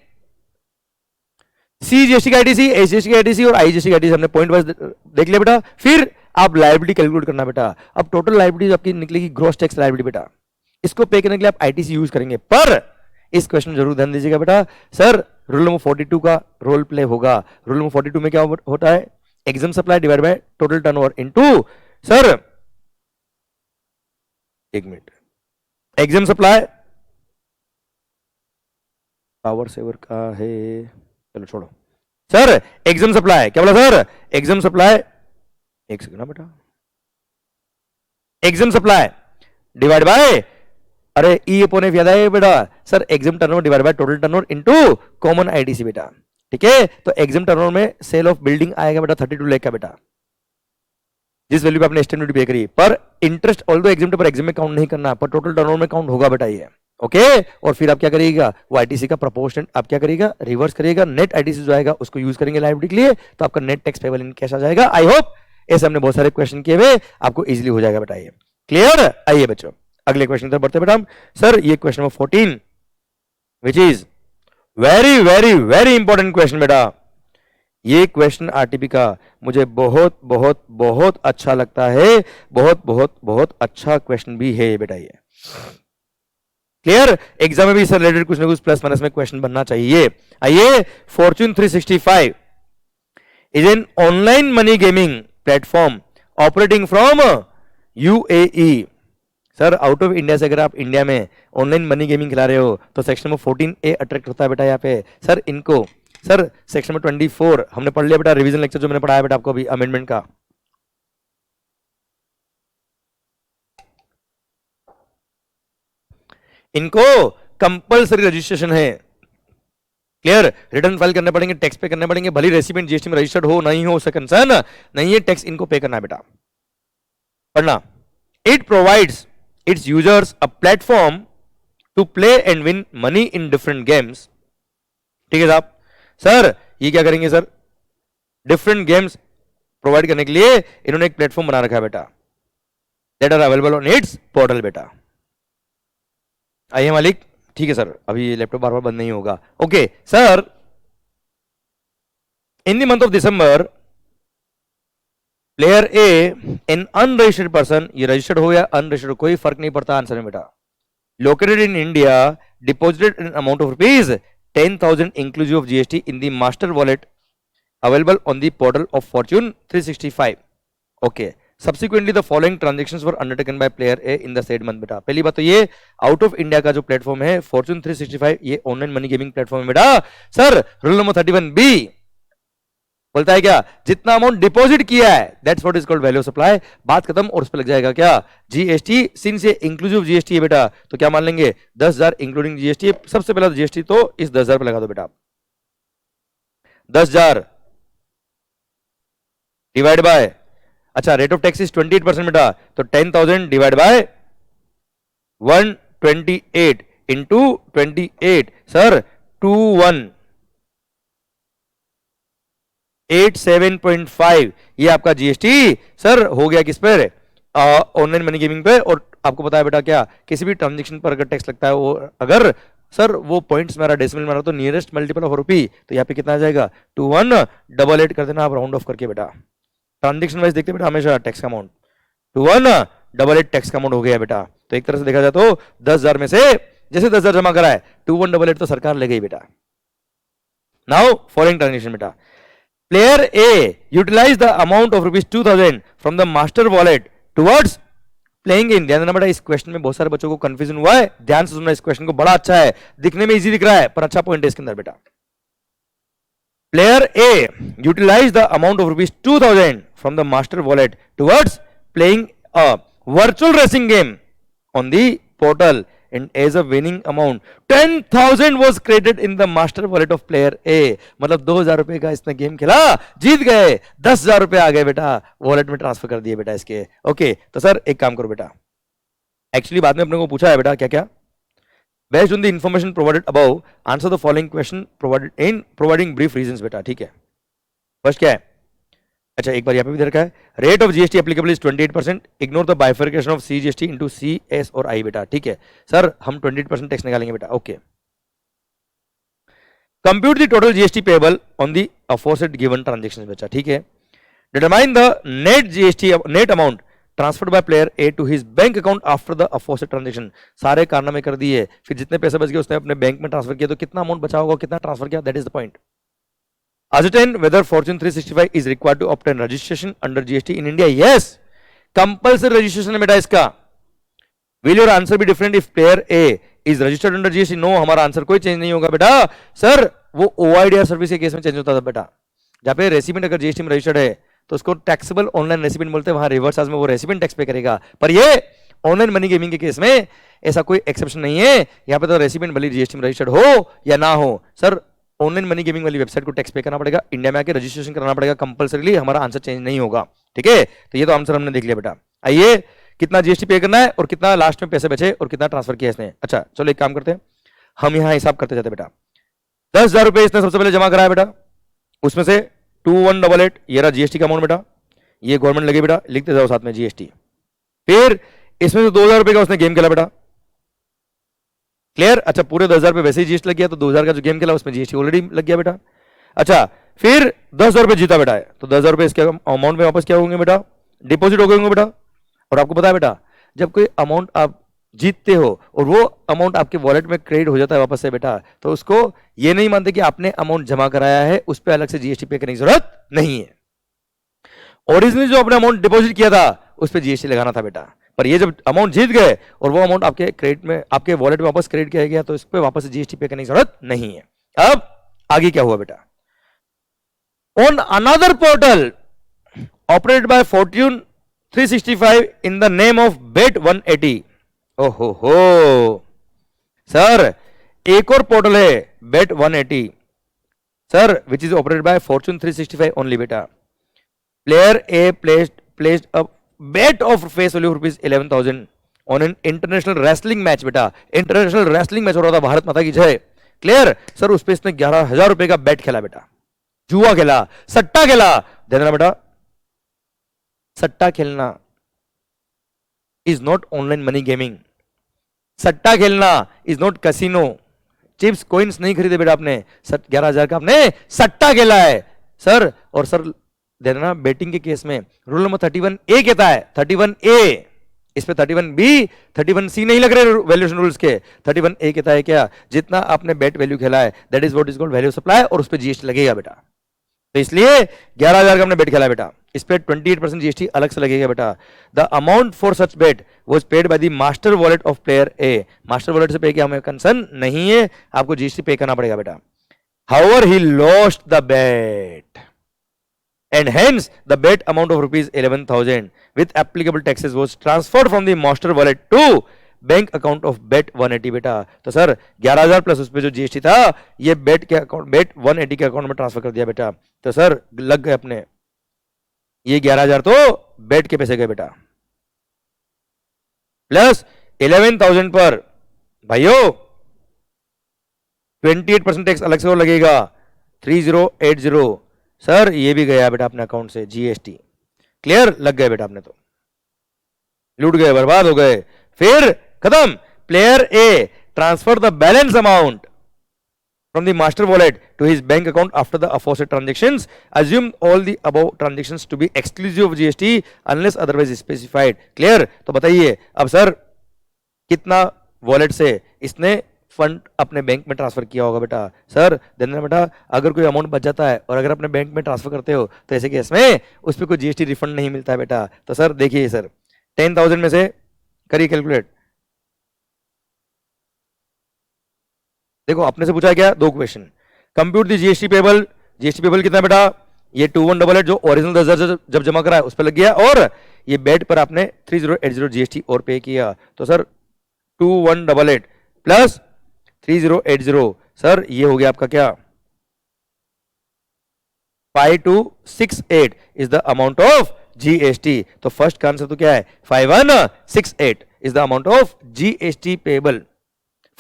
सीजीएसटी का आईटीसी, एसजीएसटी का आईटीसी और आईजीएसटी का आईटीसी हमने पॉइंट वाइज देख लिया बेटा। फिर आप लायबिलिटी कैलकुलेट करना बेटा। अब टोटल लायबिलिटी आपकी निकलेगी ग्रॉस टैक्स लायबिलिटी बेटा, इसको पे करने के लिए आप आईटीसी यूज करेंगे। पर इस क्वेश्चन में जरूर ध्यान दीजिएगा बेटा, सर रूल नंबर 42 का रोल प्ले होगा। रूल नंबर 42 में क्या होता है, exam supply divide by total turnover into sir एक minute exam supply power saver का है, चलो छोड़ो सर। एग्जाम सप्लाई क्या बोला सर, एग्जाम सप्लाई एक सेकंड बेटा, एग्जाम सप्लाई डिवाइड बाय, अरे ई अपॉन एफ याद है बेटा sir, exam turnover divide by total turnover into common ITC बेटा, ठीक है। तो एग्जाम टर्नओवर में सेल ऑफ बिल्डिंग आएगा बेटा 32 लाख का बेटा, जिस वैल्यू पे आपने एस्टिमेट पे करी, पर इंटरेस्ट ऑल्दो एग्जाम पर एग्जाम में काउंट नहीं करना, पर टोटल टर्नओवर में काउंट होगा बेटा ये, ओके। और फिर आप क्या करिएगा, वो आईटीसी का प्रोपोर्शन आप क्या करिएगा, रिवर्स करिएगा, नेट आईटीसी जो आएगा उसको यूज करेंगे लायबिलिटी के लिए, तो आपका net tax payable in cash आ जाएगा। आई होप ऐसे हमने बहुत सारे क्वेश्चन किए हुए, आपको इजीली हो जाएगा बेटा ये, क्लियर। आइए बच्चों अगले क्वेश्चन पर बढ़ते बेटा। सर ये question number 14 which is very very very important question बेटा। ये क्वेश्चन आरटीपी का मुझे बहुत बहुत बहुत अच्छा लगता है, बहुत बहुत बहुत अच्छा क्वेश्चन भी है ये बेटा ये, क्लियर। एग्जाम में भी इससे रिलेटेड कुछ ना कुछ प्लस माइनस में क्वेश्चन बनना चाहिए। आइए, Fortune 365 is an online money gaming platform operating from UAE. Sir out of India से अगर आप इंडिया में ऑनलाइन मनी गेमिंग खिला रहे हो तो सेक्शन नंबर 14A अट्रैक्ट होता है बेटा यहाँ पे। सर इनको, सर सेक्शन नंबर 24 हमने पढ़ लिया बेटा, रिवीजन लेक्चर जो मैंने पढ़ाया बेटा आपको अभी अमेंडमेंट का, इनको कंपलसरी रजिस्ट्रेशन है, क्लियर। रिटर्न फाइल करने पड़ेंगे, टैक्स पे करने पड़ेंगे, भले रेसिडेंट जीएसटी में रजिस्टर्ड हो नहीं हो, उससे कंसर्न नहीं है, टैक्स इनको पे करना है बेटा, पढ़ना। It provides its users a platform to play and win money in different games, ठीक है साहब। सर ये क्या करेंगे सर, डिफरेंट गेम्स प्रोवाइड करने के लिए इन्होंने एक प्लेटफॉर्म बना रखा है बेटा, that are available on its portal बेटा। आइए मालिक, ठीक है सर, अभी लैपटॉप बार बार बंद नहीं होगा, okay sir. In the month of December player A N unregistered person, ये रजिस्टर्ड हो या अनरजिस्टर्ड कोई फर्क नहीं पड़ता आंसर में बेटा, located in India deposited in amount of rupees 10,000 inclusive of GST in the master wallet available on the portal of Fortune 365. Okay. Subsequently, the following transactions were undertaken by player A in the said month बेटा। पहली बात तो ये आउट ऑफ इंडिया का जो प्लेटफॉर्म है Fortune 365, ये ऑनलाइन मनी गेमिंग प्लेटफॉर्म है बेटा। सर रूल नंबर 31B बोलता है क्या, जितना अमाउंट डिपॉजिट किया है that's what is called value supply, बात खत्म। और उस पर लग जाएगा क्या, जीएसटी। सिंस ये इंक्लूसिव जीएसटी है बेटा तो क्या मान लेंगे 10,000 इंक्लूडिंग जीएसटी। सबसे पहला जीएसटी तो इस 10,000 पे लगा दो बेटा, 10,000 डिवाइड बाय, अच्छा रेट ऑफ टैक्स इज 28% बेटा, तो 10,000 डिवाइड बाय 128 इंटू 28, सर 2187.5, ये आपका जीएसटी सर हो गया किस पर, ऑनलाइन मनी गेमिंग पे। और आपको पता है बेटा क्या, किसी भी ट्रांजेक्शन पर अगर टैक्स लगता है वो अगर सर वो पॉइंट्स मेरा डेसिमल मारा तो नियरेस्ट मल्टीपल ऑफ रुपी, तो यहाँ पे कितना आ जाएगा 2188 कर देना आप राउंड ऑफ करके बेटा। ट्रांजेक्शन वाइज देखते बेटा हमेशा टैक्स का अमाउंट 2188 टैक्स का अमाउंट हो गया बेटा। तो एक तरह से देखा जाए तो 10,000 में से जैसे 10,000 जमा करा है 2188 तो सरकार ले गई बेटा। नाउ फॉलोइंग ट्रांजेक्शन बेटा, player A utilise the amount of rupees 2,000 from the master wallet towards playing in. ध्यान देना बेटा, इस क्वेश्चन में बहुत सारे बच्चों को कंफ्यूजन हुआ है, ध्यान से सुनना इस क्वेश्चन को, बड़ा अच्छा है, दिखने में इजी दिख रहा है पर अच्छा पॉइंट है इसके अंदर बेटा। Player A utilise the amount of rupees 2,000 from the master wallet towards playing a virtual racing game on the portal and as a winning amount 10,000 was created in the master wallet of player A। मतलब 2,000 रुपए का इसने गेम खेला, जीत गए, 10,000 रुपए आ गए बेटा, वॉलेट में ट्रांसफर कर दिए बेटा इसके। ओके तो सर एक काम करो बेटा, एक्चुअली बाद में अपने को पूछा है बेटा क्या क्या, based on the information provided above answer the following question provided in providing brief reasons बेटा, ठीक है। फर्स्ट क्या है, अच्छा एक बार यहाँ पे भी दे रखा है, rate of GST applicable is 28%, ignore the bifurcation of CGST into C, S और आई बेटा, ठीक है। सर हम 28% टैक्स निकालेंगे बेटा, okay. Compute the total GST payable on the aforesaid given transactions बेटा, ठीक है। Determine the net GST net amount transferred by player A to his bank account after the aforesaid transaction. सारे कारनामे कर दिए, फिर जितने पैसे बच गए उसने अपने बैंक में ट्रांसफर किया, तो कितना अमाउंट बचा होगा, कितना ट्रांसफर किया, that is the point. Ascertain whether Fortune 365 is required to obtain registration under GST in India. Yes, compulsory registration है बेटा इसका। Will your answer be different if player A is registered under GST? No, हमारा आंसर कोई चेंज नहीं होगा बेटा। सर वो OIDR सर्विस के केस में चेंज होता था बेटा, जहाँ पे रेसिडेंट अगर जीएसटी में रजिस्टर्ड है तो उसको टैक्सेबल ऑनलाइन रेसिपिएंट बोलते हैं, वहां रिवर्स चार्ज में वो रेसिपिएंट टैक्स पे करेगा। पर ये ऑनलाइन मनी गेमिंग के केस में ऐसा कोई एक्सेप्शन नहीं है, यहाँ पे तो रेसिपिएंट भले जीएसटी में रजिस्टर्ड हो या ना हो, सर ऑनलाइन मनी गेमिंग वाली वेबसाइट को टैक्स पे करना पड़ेगा, इंडिया में आके रजिस्ट्रेशन कराना पड़ेगा कंपलसरीली, हमारा आंसर चेंज नहीं होगा। ठीक है, तो ये तो आंसर हमने देख लिया बेटा। आइए, कितना जीएसटी पे करना है और कितना लास्ट में पैसे बचे और कितना ट्रांसफर किया इसने। अच्छा चलो एक काम करते हैं, हम यहाँ हिसाब करते जाते बेटा। 10,000 रुपए इसने सबसे पहले जमा कराया बेटा, उसमें से 2188 ये रहा जीएसटी का अमाउंट बेटा, ये गवर्नमेंट लगे बेटा, लिखते जाओ साथ में जीएसटी। फिर इसमें से 2,000 रुपए का उसने गेम खेला बेटा, क्लियर। अच्छा पूरे 10,000 पे वैसे ही जीएसटी लग गया, तो 2,000 का जो गेम खेला उसमें जीएसटी ऑलरेडी लग गया बेटा। अच्छा फिर 10,000 रुपए जीता बेटा है, तो 10,000 रुपए इसके अमाउंट में वापस क्या होंगे बेटा, डिपॉजिट हो गए होंगे बेटा। और आपको पता है बेटा, जब कोई अमाउंट आप जीतते हो और वो अमाउंट आपके वॉलेट में क्रेडिट हो जाता है वापस से बेटा, तो उसको ये नहीं मानते कि आपने अमाउंट जमा कराया है, उस पर अलग से जीएसटी पे करने की जरूरत नहीं है। ओरिजिनली जो आपने अमाउंट डिपॉजिट किया था उस पर जीएसटी लगाना था बेटा, पर ये जब अमाउंट जीत गए और वो अमाउंट आपके क्रेडिट में, आपके वॉलेट में वापस क्रेडिट किया गया, तो इस पर वापस जीएसटी पे करने की जरूरत नहीं है। अब आगे क्या हुआ बेटा, on another portal operated by Fortune 365 in the name of Bet 180। ओहो हो सर, एक और पोर्टल है Bet 180 sir, which is operated by Fortune 365 only बेटा। Player A placed a bet of face value rupees 11,000 on an international wrestling match बेटा, इंटरनेशनल रेसलिंग मैच हो रहा था, भारत माता की जय, क्लियर। सर उस पर इसने 11,000 रुपए का बेट खेला बेटा, जुआ खेला, सट्टा खेला, ध्यान बेटा, सट्टा खेलना is not online money gaming, सट्टा खेलना is not casino. Chips coins नहीं खरीदे बेटा आपने, 11,000 का आपने सट्टा खेला है सर। और सर देना बेटिंग के केस में रूल नंबर 31A कहता है, 31A, इस पे 31B 31C नहीं लग रहे वैल्यूएशन रूल्स के, 31A कहता है क्या, जितना आपने बेट वैल्यू खेला है that is what is called value supply, और उस पर जीएसटी लगेगा बेटा। तो इसलिए 11,000 का हमने बेट खेला बेटा, इस पे 28% जीएसटी अलग से लगेगा बेटा। The amount for such bet was paid by the master wallet of player A, master wallet से पे किया हमें कंसर्न नहीं है, आपको जीएसटी पे करना पड़ेगा बेटा। However he lost the bet and hence the bet amount of rupees 11,000 with applicable taxes was transferred from the master wallet to bank account of Bet 180 बेटा। तो सर 11,000 प्लस उस पे जो जीएसटी था ये बेट के अकाउंट, बेट 180 के अकाउंट में ट्रांसफर कर दिया बेटा। तो सर लग गए अपने ये 11,000 तो बेट के पैसे गए बेटा, प्लस 11,000 पर भाइयों 28% टैक्स अलग से और लगेगा 3080। सर ये भी गया बेटा अपने अकाउंट से जीएसटी, क्लियर, लग गए बेटा अपने, तो लूट गए, बर्बाद हो गए। फिर खत्म, player A transfer the balance amount from the master wallet to his bank account after the aforesaid transactions. Assume all the above transactions to be exclusive of GST unless otherwise specified. Clear? तो बताइए अब सर कितना वॉलेट से इसने फंड अपने बैंक में ट्रांसफर किया होगा बेटा। सर देना बेटा, अगर कोई अमाउंट बच जाता है और अगर अपने बैंक में ट्रांसफर करते हो तो ऐसे केस में उस पर कोई जीएसटी रिफंड नहीं मिलता है बेटा। तो सर देखिए सर 10,000 में से करिए कैलकुलेट, देखो अपने से पूछा है क्या, दो क्वेश्चन। कंप्यूट दी जीएसटी पेबल, जीएसटी पेबल कितना बेटा, ये 2188 जो ओरिजिनल 10,000 जब जमा करा है उस पर लग गया, और ये बेट पर आपने 3080 जीएसटी और पे किया। तो सर 2188 प्लस 3080, सर ये हो गया आपका क्या 5268 is the amount of GST. तो फर्स्ट का आंसर तो क्या है 5168 is the amount of GST payable,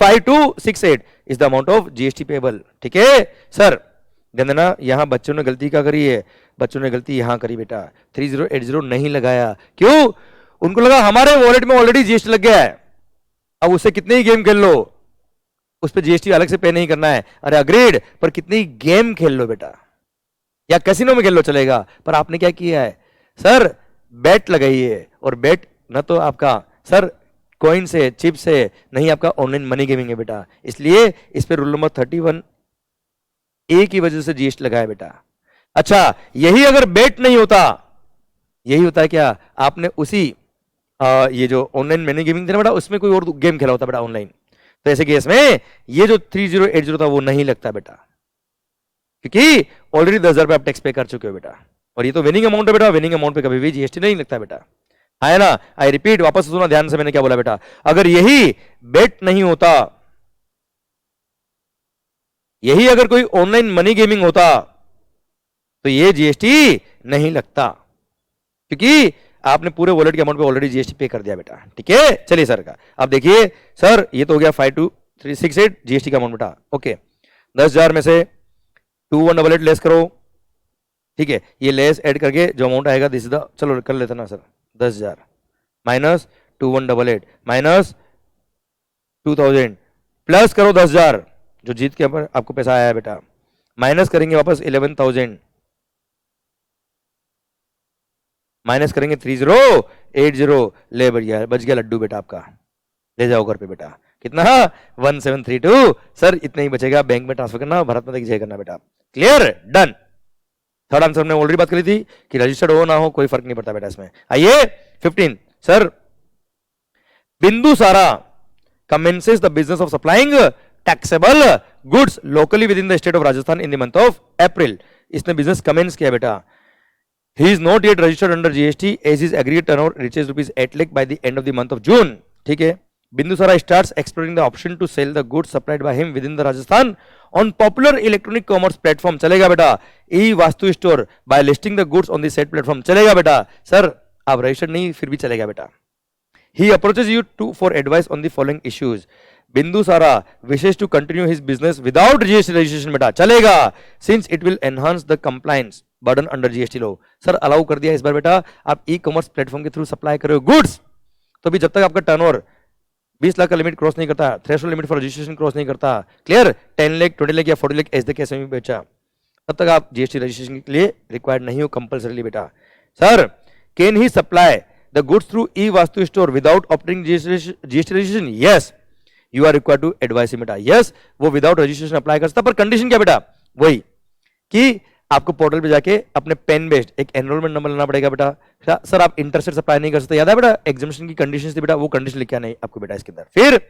5268 is the amount of GST payable. ठीक है सर, ध्यान देना यहां बच्चों ने गलती क्या करी है, बच्चों ने गलती यहां करी बेटा, 3080 नहीं लगाया। क्यों? उनको लगा हमारे वॉलेट में ऑलरेडी जीएसटी लग गया है, अब उससे कितने ही गेम खेल लो उस पर जीएसटी अलग से पे नहीं करना है। अरे अग्रीड, पर कितनी गेम खेल लो बेटा, या कैसीनो में खेल लो चलेगा, पर आपने क्या किया है सर बेट लगाई है, और बेट न तो आपका सर कॉइन से, चिप से, नहीं आपका ऑनलाइन मनी गेमिंग है बेटा। इसलिए इस पे रूल नंबर 31A की वजह से जीएसटी लगाया बेटा। अच्छा यही अगर बेट नहीं होता, यही होता है क्या, आपने उसी ये जो ऑनलाइन मनी गेमिंग था बेटा उसमें कोई और गेम खेला होता बेटा ऑनलाइन, तो ऐसे केस में ये जो 3080 था वो नहीं लगता बेटा, क्योंकि ऑलरेडी 10,000 रुपए आप टैक्स पे कर चुके हो बेटा। और ये तो विनिंग अमाउंट है बेटा, विनिंग अमाउंट पे कभी भी जीएसटी नहीं लगता बेटा, है ना। आई रिपीट, वापस सुना ध्यान से मैंने क्या बोला बेटा, अगर यही बेट नहीं होता, यही अगर कोई ऑनलाइन मनी गेमिंग होता तो ये जीएसटी नहीं लगता, क्योंकि आपने पूरे वॉलेट के अमाउंट पे ऑलरेडी जीएसटी पे कर दिया बेटा, ठीक है। चलिए सर का अब देखिए सर, ये तो हो गया 52,368 जीएसटी का अमाउंट बेटा, ओके। 10,000 में से 2188 लेस करो, ठीक है, ये लेस ऐड करके जो अमाउंट आएगा दिस इज द, चलो कर लेते ना सर, 10,000 माइनस 2188 माइनस 2000 प्लस करो 10,000 जो जीत के ऊपर आपको पैसा आया है बेटा, माइनस करेंगे वापस 11,000 माइनस करेंगे 3080, ले बढ़िया, बच गया लड्डू बेटा आपका, ले जाओ घर पे बेटा, कितना 1732 सर, इतना ही बचेगा, बैंक में ट्रांसफर करना, भारत में जय करना बेटा, क्लियर, डन। थर्ड आंसर हमने ऑलरेडी बात करी थी कि रजिस्टर्ड हो ना हो कोई फर्क नहीं पड़ता बेटा इसमें। आइए 15 sir, Bindusara commences the business of supplying taxable goods locally within the state of Rajasthan in the month of April. इसने बिजनेस कमेंस किया बेटा, he is not yet registered under GST as his aggregate turnover reaches ₹8 lakh by the end of the month of June. ठीक है, Bindusara starts exploring the option to sell the goods supplied by him within the Rajasthan on popular electronic commerce platform. चलेगा बेटा, E Vastu store by listing the goods on the said platform. चलेगा बेटा सर, आप रजिस्टर्ड नहीं फिर भी चलेगा बेटा। He approaches you for advice on the following issues. Bindusara wishes to continue his business without GST registration बेटा, चलेगा, since it will enhance the compliance burden under GST law. Sir allow कर दिया इस बार बेटा, आप ई कॉमर्स प्लेटफॉर्म के थ्रू सप्लाई कर रहे हो गुड्स, तो भी जब तक आपका टर्नओवर 20 लाख का लिमिट क्रॉस नहीं करता, threshold limit for registration cross नहीं करता, क्लियर, 10 लाख 20 लाख या 40 लाख एज द केस में बेचा, तब तक आप जीएसटी रजिस्ट्रेशन के लिए रिक्वायर्ड नहीं हो कंपल्सरीली बेटा। Sir can he supply the goods through e-vastu store without opting GST registration? Yes, you are required to advise him बेटा, yes वो विदाउट रजिस्ट्रेशन अप्लाई कर सकता, पर कंडीशन क्या बेटा, वही कि आपको पोर्टल पे जाके अपने पेन बेस्ड एक एनरोलमेंट नंबर लेना पड़ेगा बेटा। सर आप इंटरसेट सप्लाई नहीं कर सकते, याद है बेटा एग्जामिनेशन की कंडीशन थी बेटा, वो कंडीशन लिखा नहीं आपको बेटा इसके अंदर। फिर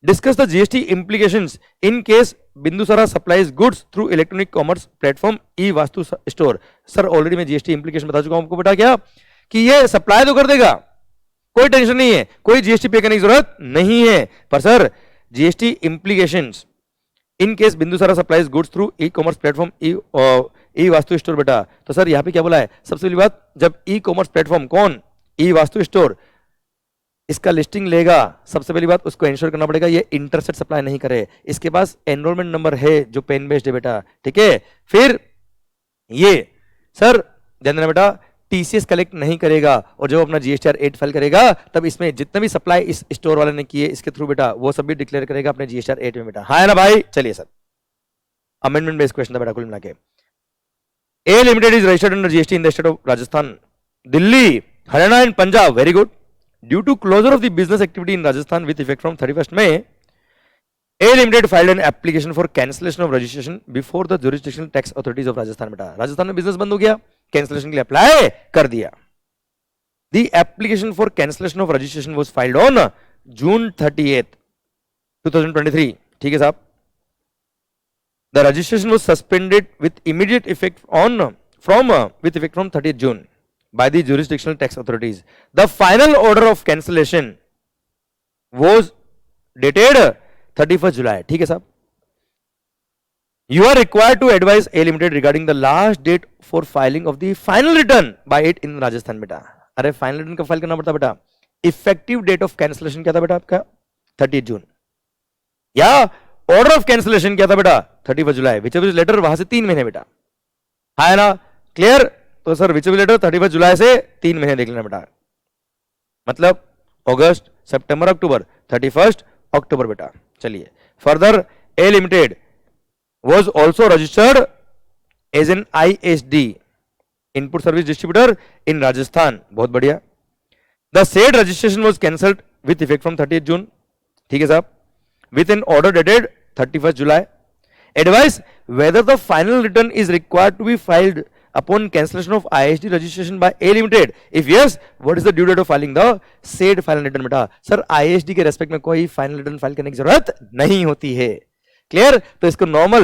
discuss the GST implications in case Bindusara supplies goods through electronic commerce platform E Vastu store. Sir already मैं जीएसटी इंप्लीकेशन बता चुका हूं आपको बेटा, क्या कि ये सप्लाई तो कर देगा, कोई टेंशन नहीं है, कोई जीएसटी पे करने की जरूरत नहीं है, पर sir GST implications in case Bindusara supplies goods through e commerce platform E Vastu store बेटा, तो सर यहां पे क्या बोला है, सबसे पहली बात, जब ई कॉमर्स प्लेटफॉर्म कौन, ई वास्तु स्टोर इसका लिस्टिंग लेगा, सबसे पहली बात उसको इंश्योर करना पड़ेगा ये इंटरसेट सप्लाई नहीं करे, इसके पास एनरोलमेंट नंबर है जो पेन बेस्ड है बेटा, ठीक है। फिर ये सर ध्यान देना बेटा, टीसीएस कलेक्ट नहीं करेगा, और जब अपना जीएसटीआर 8 फाइल करेगा तब इसमें जितना भी सप्लाई इस स्टोर वाले ने किए इसके थ्रू बेटा वो सब भी डिक्लेयर करेगा अपने जीएसटीआर 8 में बेटा, हाँ ना भाई। चलिए सर अमेंडमेंट बेस्ड क्वेश्चन था बेटा कुल मिला के। A limited is registered under GST in the state of Rajasthan, Delhi, Haryana and Punjab, very good. Due to closure of the business activity in Rajasthan with effect from 31st May, A Limited filed an application for cancellation of registration before the jurisdictional tax authorities of Rajasthan बेटा, राजस्थान में बिजनेस बंद हो गया, कैंसिलेशन के लिए अप्लाई कर दिया। The application for cancellation of registration was filed on June 30th, 2023, ठीक है साहब। The registration was suspended with immediate effect with effect from 30th June by the jurisdictional tax authorities. The final order of cancellation was dated 31st July, ठीक है साहब। You are required to advise A Limited regarding the last date for filing of the final return by it in Rajasthan बेटा। अरे फाइनल रिटर्न कब फाइल करना पड़ता बेटा, इफेक्टिव डेट ऑफ कैंसिलेशन क्या था बेटा आपका 30 जून, या ऑर्डर ऑफ कैंसिलेशन क्या था बेटा 31 जुलाई, विच इज लेटर वहां से 3 महीने बेटा, है ना, क्लियर। तो सर विच इज लेटर 31 जुलाई से 3 महीने देख लेना बेटा, मतलब अगस्त सितंबर अक्टूबर 31 अक्टूबर बेटा। चलिए further, A limited was also registered as an ISD, input service distributor in Rajasthan, बहुत बढ़िया। The said registration was cancelled with effect from 30th June, ठीक है साहब, with an order dated 31st July. Advise whether the final return is required to be filed upon cancellation of ISD registration by A Limited. If yes, what is the due date of filing the said final return बेटा। सर ISD के रेस्पेक्ट में कोई फाइनल रिटर्न फाइल करने की जरूरत नहीं होती है, क्लियर। तो इसको नॉर्मल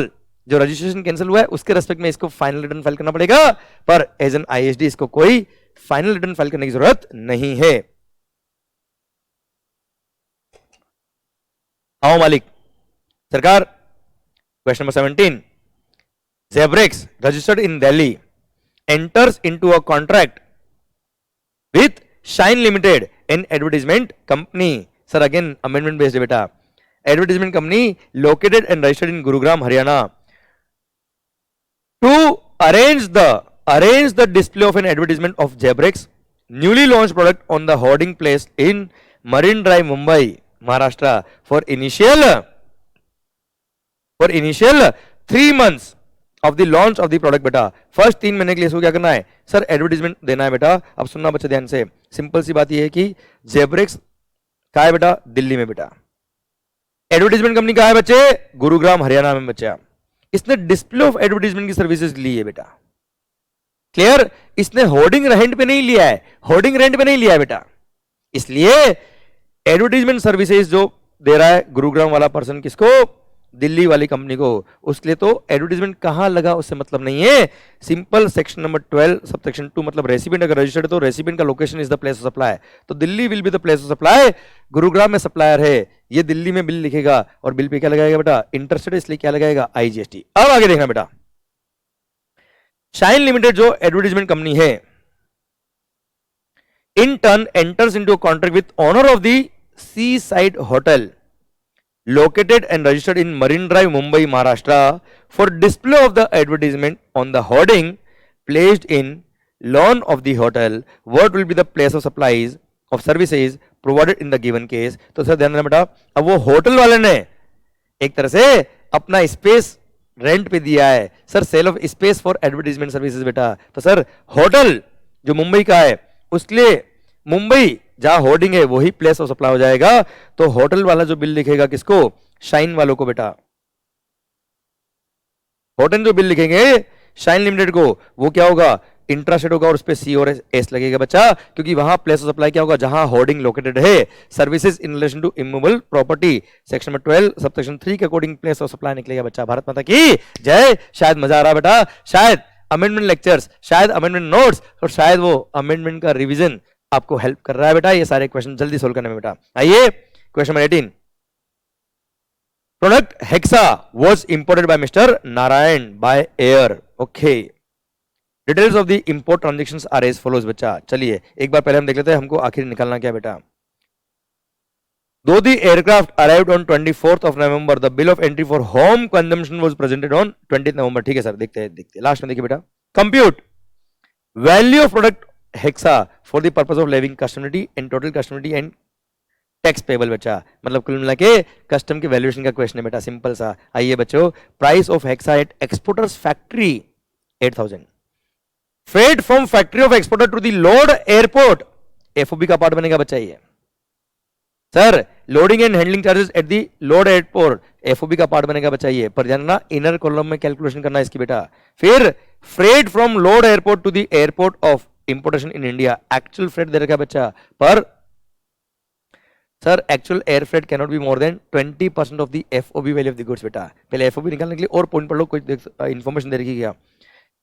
जो रजिस्ट्रेशन कैंसिल हुआ है उसके रेस्पेक्ट में इसको फाइनल रिटर्न फाइल करना पड़ेगा, पर एज एन आईएसडी इसको कोई फाइनल रिटर्न फाइल करने की जरूरत नहीं है। आओ मालिक सरकार, question number 17, Zebrix registered in Delhi enters into a contract with Shine Limited, an advertisement company. Sir, again amendment based beta. Advertisement company located and registered in Gurugram, Haryana, to arrange the display of an advertisement of Zebrix newly launched product on the hoarding placed in Marine Drive, Mumbai, Maharashtra for initial 3 months of the launch of the product. बेटा फर्स्ट 3 महीने के लिए इसको क्या करना है सर, एडवर्टीजमेंट देना है बेटा। अब सुनना बच्चे ध्यान से, सिंपल सी बात यह है कि जेब्रिक्स कहाँ है बेटा, दिल्ली में बेटा। एडवर्टीजमेंट कंपनी कहाँ है बच्चे, गुरुग्राम हरियाणा में बच्चा। इसने डिस्प्ले ऑफ एडवर्टीजमेंट की सर्विसेज ली है बेटा, क्लियर। इसने होर्डिंग रेंट पे नहीं लिया है, होर्डिंग रेंट पे नहीं लिया है बेटा, इसलिए एडवर्टीजमेंट सर्विसेज जो दे रहा है गुरुग्राम वाला पर्सन, किसको, दिल्ली वाली कंपनी को। उसके लिए तो एडवर्टीजमेंट कहां लगा उससे मतलब नहीं है। Simple section number 12 sub section 2 मतलब रेसिपिएंट अगर रजिस्टर्ड है तो रेसिपिएंट का location is the place of supply, तो Delhi will be the place of supply. Gurugram में सप्लायर है, ये दिल्ली में बिल लिखेगा और बिल पे क्या लगाएगा बेटा, इंटरेस्टेड, इसलिए क्या लगाएगा, आईजीएसटी। अब आगे देखना बेटा, शाइन लिमिटेड जो एडवर्टीजमेंट कंपनी है, in turn enters into a contract with owner of the sea side hotel located and registered in Marine Drive, Mumbai, Maharashtra, for display of the advertisement on the hoarding placed in lawn of the hotel. What will be the place of supplies of services provided in the given case? तो सर ध्यान देना बेटा, अब वो होटल वाले ने एक तरह से अपना स्पेस रेंट पे दिया है sir, sale of space for advertisement services बेटा। तो सर होटल जो मुंबई का है उसके लिए मुंबई जहां होर्डिंग है वही प्लेस ऑफ सप्लाई हो जाएगा, तो होटल वाला जो बिल लिखेगा किसको, शाइन वालों को बेटा। होटल जो बिल लिखेंगे शाइन लिमिटेड को, वो क्या होगा, इंट्रास्टेट होगा और उस पर सी और एस लगेगा बच्चा, क्योंकि वहां प्लेस ऑफ सप्लाई क्या होगा, जहां होर्डिंग लोकेटेड है। Services in relation to immovable property, section number 12 sub section 3 के अकॉर्डिंग प्लेस ऑफ सप्लाई निकलेगा बच्चा। भारत माता की जय। शायद मजा आ रहा बेटा, शायद अमेंडमेंट लेक्चर्स, शायद अमेंडमेंट नोट्स और शायद वो अमेंडमेंट का रिविजन आपको हेल्प कर रहा है बेटा। ये सारे क्वेश्चन जल्दी सोल्व करने में बेटा। आइए question number 18, product Hexa was imported by mister Narayan by air. Okay, details of the import transactions are as follows बच्चा। चलिए एक बार पहले हम देख लेते हैं हमको आखिर निकालना क्या बेटा। Though the aircraft arrived on 24th of November, the bill of entry for home consumption was presented on 20th November। ठीक है सर, देखते हैं लास्ट में देखिए बेटा। Compute value of product Hexa for the purpose of levying customs duty and total customs duty and tax payable बच्चा, मतलब कुल मिला के कस्टम के वैल्यूएशन का क्वेश्चन है बेटा, सिंपल सा। आइए बच्चों, price of Hexa at exporter's factory 8000, freight from factory of exporter to the load airport, FOB का पार्ट बनेगा बच्चा ये sir. Loading and handling charges at the load airport, FOB का पार्ट बनेगा बच्चा ये, पर जानना इनर कॉलम में कैलकुलेशन करना है इसकी बेटा। फिर freight from load airport to the airport of importation in India, actual freight दे रखा है बच्चा, पर sir actual air freight can not be more than 20% of the FOB value of the goods बेटा। पहले एफओबी निकालने के लिए और पॉइंट पढ़ लो, कोई इंफॉर्मेशन दे रखी क्या।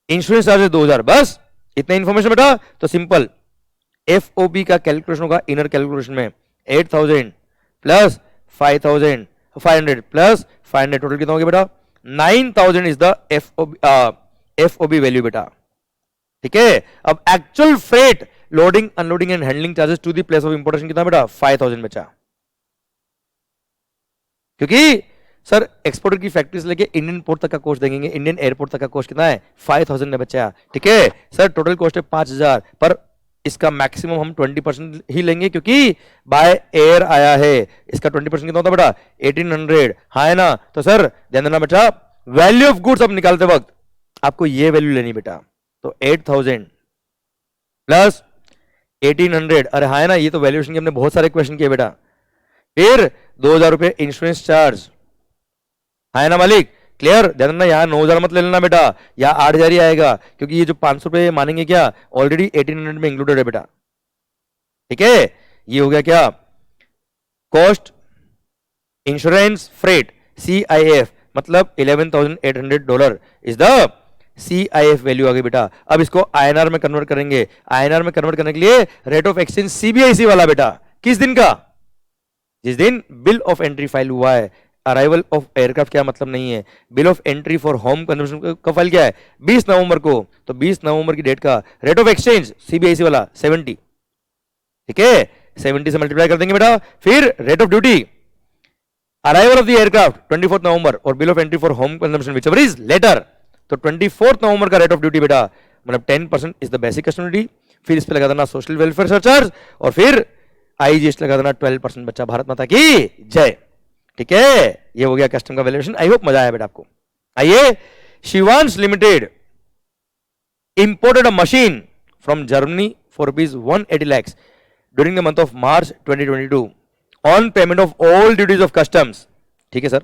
इंश्योरेंस चार्जेस 2000, बस इतना इंफॉर्मेशन बेटा। तो सिंपल एफओबी का कैलकुलेशन होगा इनर कैलकुलेशन में 8000 प्लस 5500 प्लस 500, टोटल कितना हो गया बेटा 9000 इज द एफओबी वैल्यू बेटा। ठीक है, अब actual freight loading unloading and handling charges to the place of importation कितना बेटा 5000 बचा, क्योंकि सर एक्सपोर्टर की फैक्ट्री से लेके इंडियन पोर्ट तक का कॉस्ट देंगे, इंडियन एयरपोर्ट तक का कॉस्ट कितना है 5000 ने बचा। ठीक है सर, टोटल कॉस्ट है 5000, पर इसका मैक्सिमम हम 20% ही लेंगे क्योंकि बाय एयर आया है। इसका 20% कितना होता बेटा 1800, हाँ है ना। तो सर ध्यान देना बेटा, वैल्यू ऑफ गुड्स अब निकालते वक्त आपको ये वैल्यू लेनी बेटा, तो 8000 प्लस 1800, अरे हाँ है ना, ये तो वैल्यूएशन के हमने बहुत सारे क्वेश्चन किए बेटा। फिर 2000 रुपए इंश्योरेंस चार्ज, हाँ है ना मालिक, क्लियर। ध्यान देना, यहाँ 9000 मत ले लेना बेटा, यहाँ 8000 ही आएगा, क्योंकि ये जो 500 रुपए मानेंगे क्या ऑलरेडी 1800 में इंक्लूडेड है बेटा। ठीक है, ये हो गया क्या कॉस्ट इंश्योरेंस फ्रेट CIF मतलब $11,800 इज द CIF वैल्यू आ गई बेटा। अब इसको INR में कन्वर्ट करेंगे। INR में कन्वर्ट करने के लिए रेट ऑफ एक्सचेंज CBIC वाला बेटा, किस दिन का? जिस दिन बिल ऑफ एंट्री फाइल हुआ है। अराइवल ऑफ एयरक्राफ्ट क्या मतलब नहीं है, bill of entry for home consumption का फाइल क्या है 20 नवंबर को, तो 20 नवंबर की डेट का रेट ऑफ एक्सचेंज CBIC वाला 70, ठीक है, 70 से मल्टीप्लाई कर देंगे बेटा। फिर rate of duty, arrival of the aircraft 24 November और bill of entry for home consumption whichever is later, तो 24 नवंबर का रेट ऑफ ड्यूटी बेटा मतलब 10% is the basic custom duty. फिर इस पे लगा देना सोशल वेलफेयर सरचार्ज और फिर IGST लगा देना 12% बच्चा। भारत माता की जय। ठीक है, ये हो गया कस्टम का वैल्यूएशन। आई होप मजा आया बेटा आपको। आइए, Shivansh limited imported a machine from Germany for ₹180 lakhs during the month of March 2022 on payment of all duties of customs. ठीक है sir,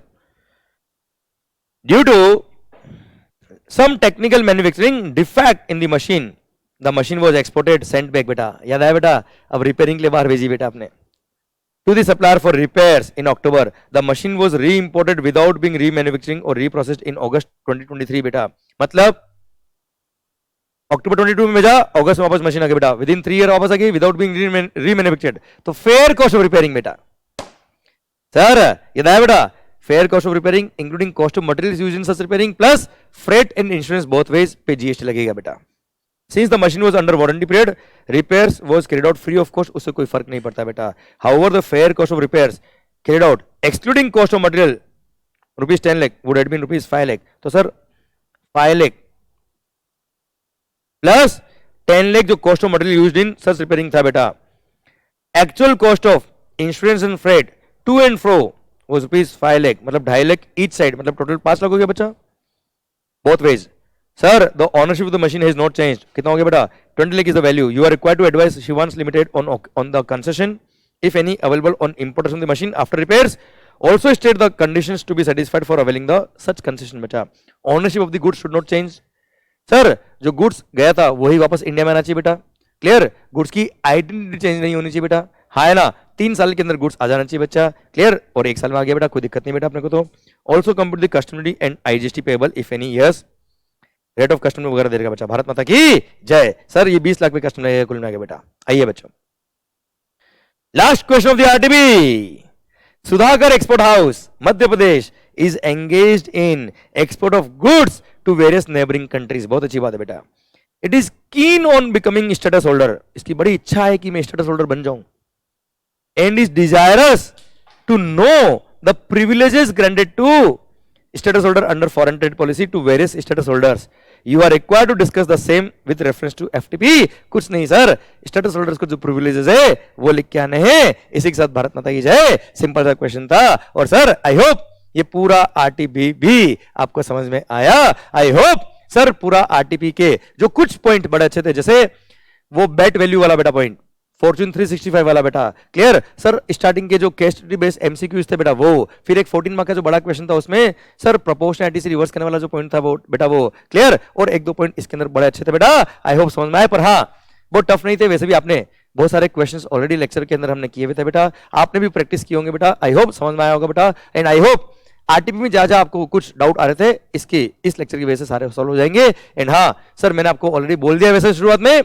due to some technical manufacturing defect in the machine was exported, sent back बेटा। याद आया बेटा? अब रिपेयरिंग के लिए बाहर भेजी बेटा आपने to the supplier for repairs in October. The machine was re-imported without being remanufacturing or reprocessed in August 2023 बेटा। मतलब अक्टूबर 22 में भेजा, अगस्त में वापस मशीन आ गई बेटा, विद इन 3 ईयर वापस आ गई विदाउट बीइंग रीमैन्युफैक्चर्ड। तो फेयर कॉस्ट ऑफ रिपेयरिंग बेटा। सर याद आया बेटा? Fair cost of repairing including cost of materials used in such repairing plus freight and insurance both ways पे GST लगेगा बेटा। Since the machine was under warranty period, repairs was carried out free of cost, उससे कोई फर्क नहीं पड़ता बेटा। However the fair cost of repairs carried out excluding cost of material ₹10 lakh would have been ₹5 lakh. तो सर 5 लाख प्लस 10 लाख जो cost of material used in such repairing था बेटा। Actual cost of insurance and freight to and fro was ₹5 lakh, मतलब 2.5 लाख each side, मतलब टोटल 5 लाख हो गया बच्चा both ways। Sir the ownership of the machine has not changed, कितना हो गया बेटा? 20 lakh is the value. You are required to advice Shivansh limited on the concession if any available on importation of the machine after repairs, also state the conditions to be satisfied for availing the such concession बेटा। Ownership of the goods should not change. Sir जो गुड्स गया था वही वापस इंडिया में आना चाहिए बेटा। क्लियर? गुड्स की आइडेंटिटी चेंज नहीं होनी चाहिए बेटा। हाँ है ना? 3 साल के अंदर गुड्स आ जाना चाहिए बच्चा। क्लियर? और 1 साल में आ गया बेटा, कोई दिक्कत नहीं बेटा अपने को। तो also compute the custom duty and IGST payable if any, yes rate of custom वगैरह देगा बच्चा। भारत माता की जय। सर ये 20 लाख पे कस्टम लगेगा कुल में आ गया बेटा। आइए बच्चों, last question of the RTB। Sudhakar export house Madhya Pradesh is engaged in export of goods to various neighbouring countries. बहुत अच्छी बात है बेटा। It is keen on becoming status holder, इसकी बड़ी इच्छा है कि मैं स्टेटस होल्डर बन जाऊं, and is desirous to know the privileges granted to status holder under foreign trade policy to various status holders. You are required to discuss the same with reference to FTP। कुछ नहीं सर, status holders को जो privileges है वो लिख के आने हैं। इसी के साथ भारत माता की जय। सिंपल सा क्वेश्चन था। और सर आई होप ये पूरा RTB भी आपको समझ में आया। आई होप सर पूरा RTP के जो कुछ पॉइंट बड़े अच्छे थे, जैसे वो बेट वैल्यू वाला बेटा पॉइंट, फॉर्च्यून 365 वाला बेटा। क्लियर? सर स्टार्टिंग के जो केस स्टडी बेस्ड MCQs थे बेटा वो, फिर एक 14 मार्क का जो बड़ा क्वेश्चन था उसमें सर प्रोपोर्शनैलिटी से रिवर्स करने वाला जो पॉइंट था वो बेटा वो। क्लियर? और 1-2 पॉइंट इसके अंदर बड़े अच्छे थे बेटा। आई होप समझ में आए। पर हाँ बहुत टफ नहीं थे, वैसे भी आपने बहुत सारे क्वेश्चंस ऑलरेडी लेक्चर के अंदर हमने किए हुए थे बेटा, आपने भी प्रैक्टिस किए होंगे बेटा। आई होप समझ में आया होगा बेटा। एंड आई होप RTP में जहां आपको कुछ डाउट आ रहे थे इसके इस लेक्चर की वजह से सारे सॉल्व हो जाएंगे। एंड हाँ सर मैंने आपको ऑलरेडी बोल दिया वैसे शुरुआत में,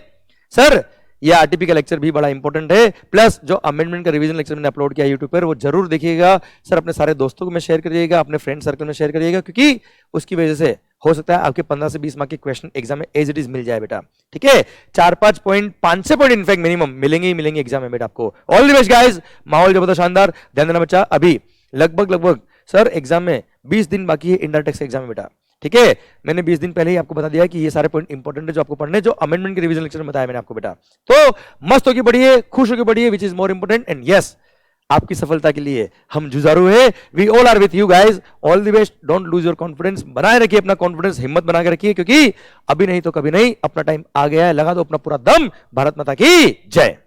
सर ये RTP का लेक्चर भी बड़ा इंपॉर्टेंट है। प्लस जो अमेंडमेंट का रिवीजन लेक्चर मैंने अपलोड किया यूट्यूब पर वो जरूर देखिएगा सर। अपने सारे दोस्तों को में शेयर करिएगा, अपने फ्रेंड सर्कल में शेयर करिएगा, क्योंकि उसकी वजह से हो सकता है आपके 15 से 20 मार्क के क्वेश्चन एग्जाम में एज इट इज मिल जाए बेटा। ठीक है? 4-5 पॉइंट 5-6 पॉइंट इनफैक्ट मिनिमम मिलेंगे ही मिलेंगे एग्जाम में बेटा आपको। All the best guys. माहौल जबरदस्त शानदार। ध्यान देना बच्चा, अभी लगभग सर एग्जाम में 20 दिन बाकी है इंडर टेक्स एग्जाम में बेटा। ठीक है? मैंने 20 दिन पहले ही आपको बता दिया कि ये सारे पॉइंट इंपॉर्टेंट है जो आपको पढ़ने, जो अमेंडमेंट के रिवीजन लेक्चर में बताया मैंने आपको बेटा। तो मस्त होके पढ़िए, खुश होके पढ़िए, which is more important. And yes आपकी सफलता के लिए हम जुझारू है। We all are with you guys. All the best. Don't lose your confidence. बनाए रखिए अपना कॉन्फिडेंस, हिम्मत बना के रखिए, क्योंकि अभी नहीं तो कभी नहीं, अपना टाइम आ गया है। लगा दो अपना पूरा दम। भारत माता की जय।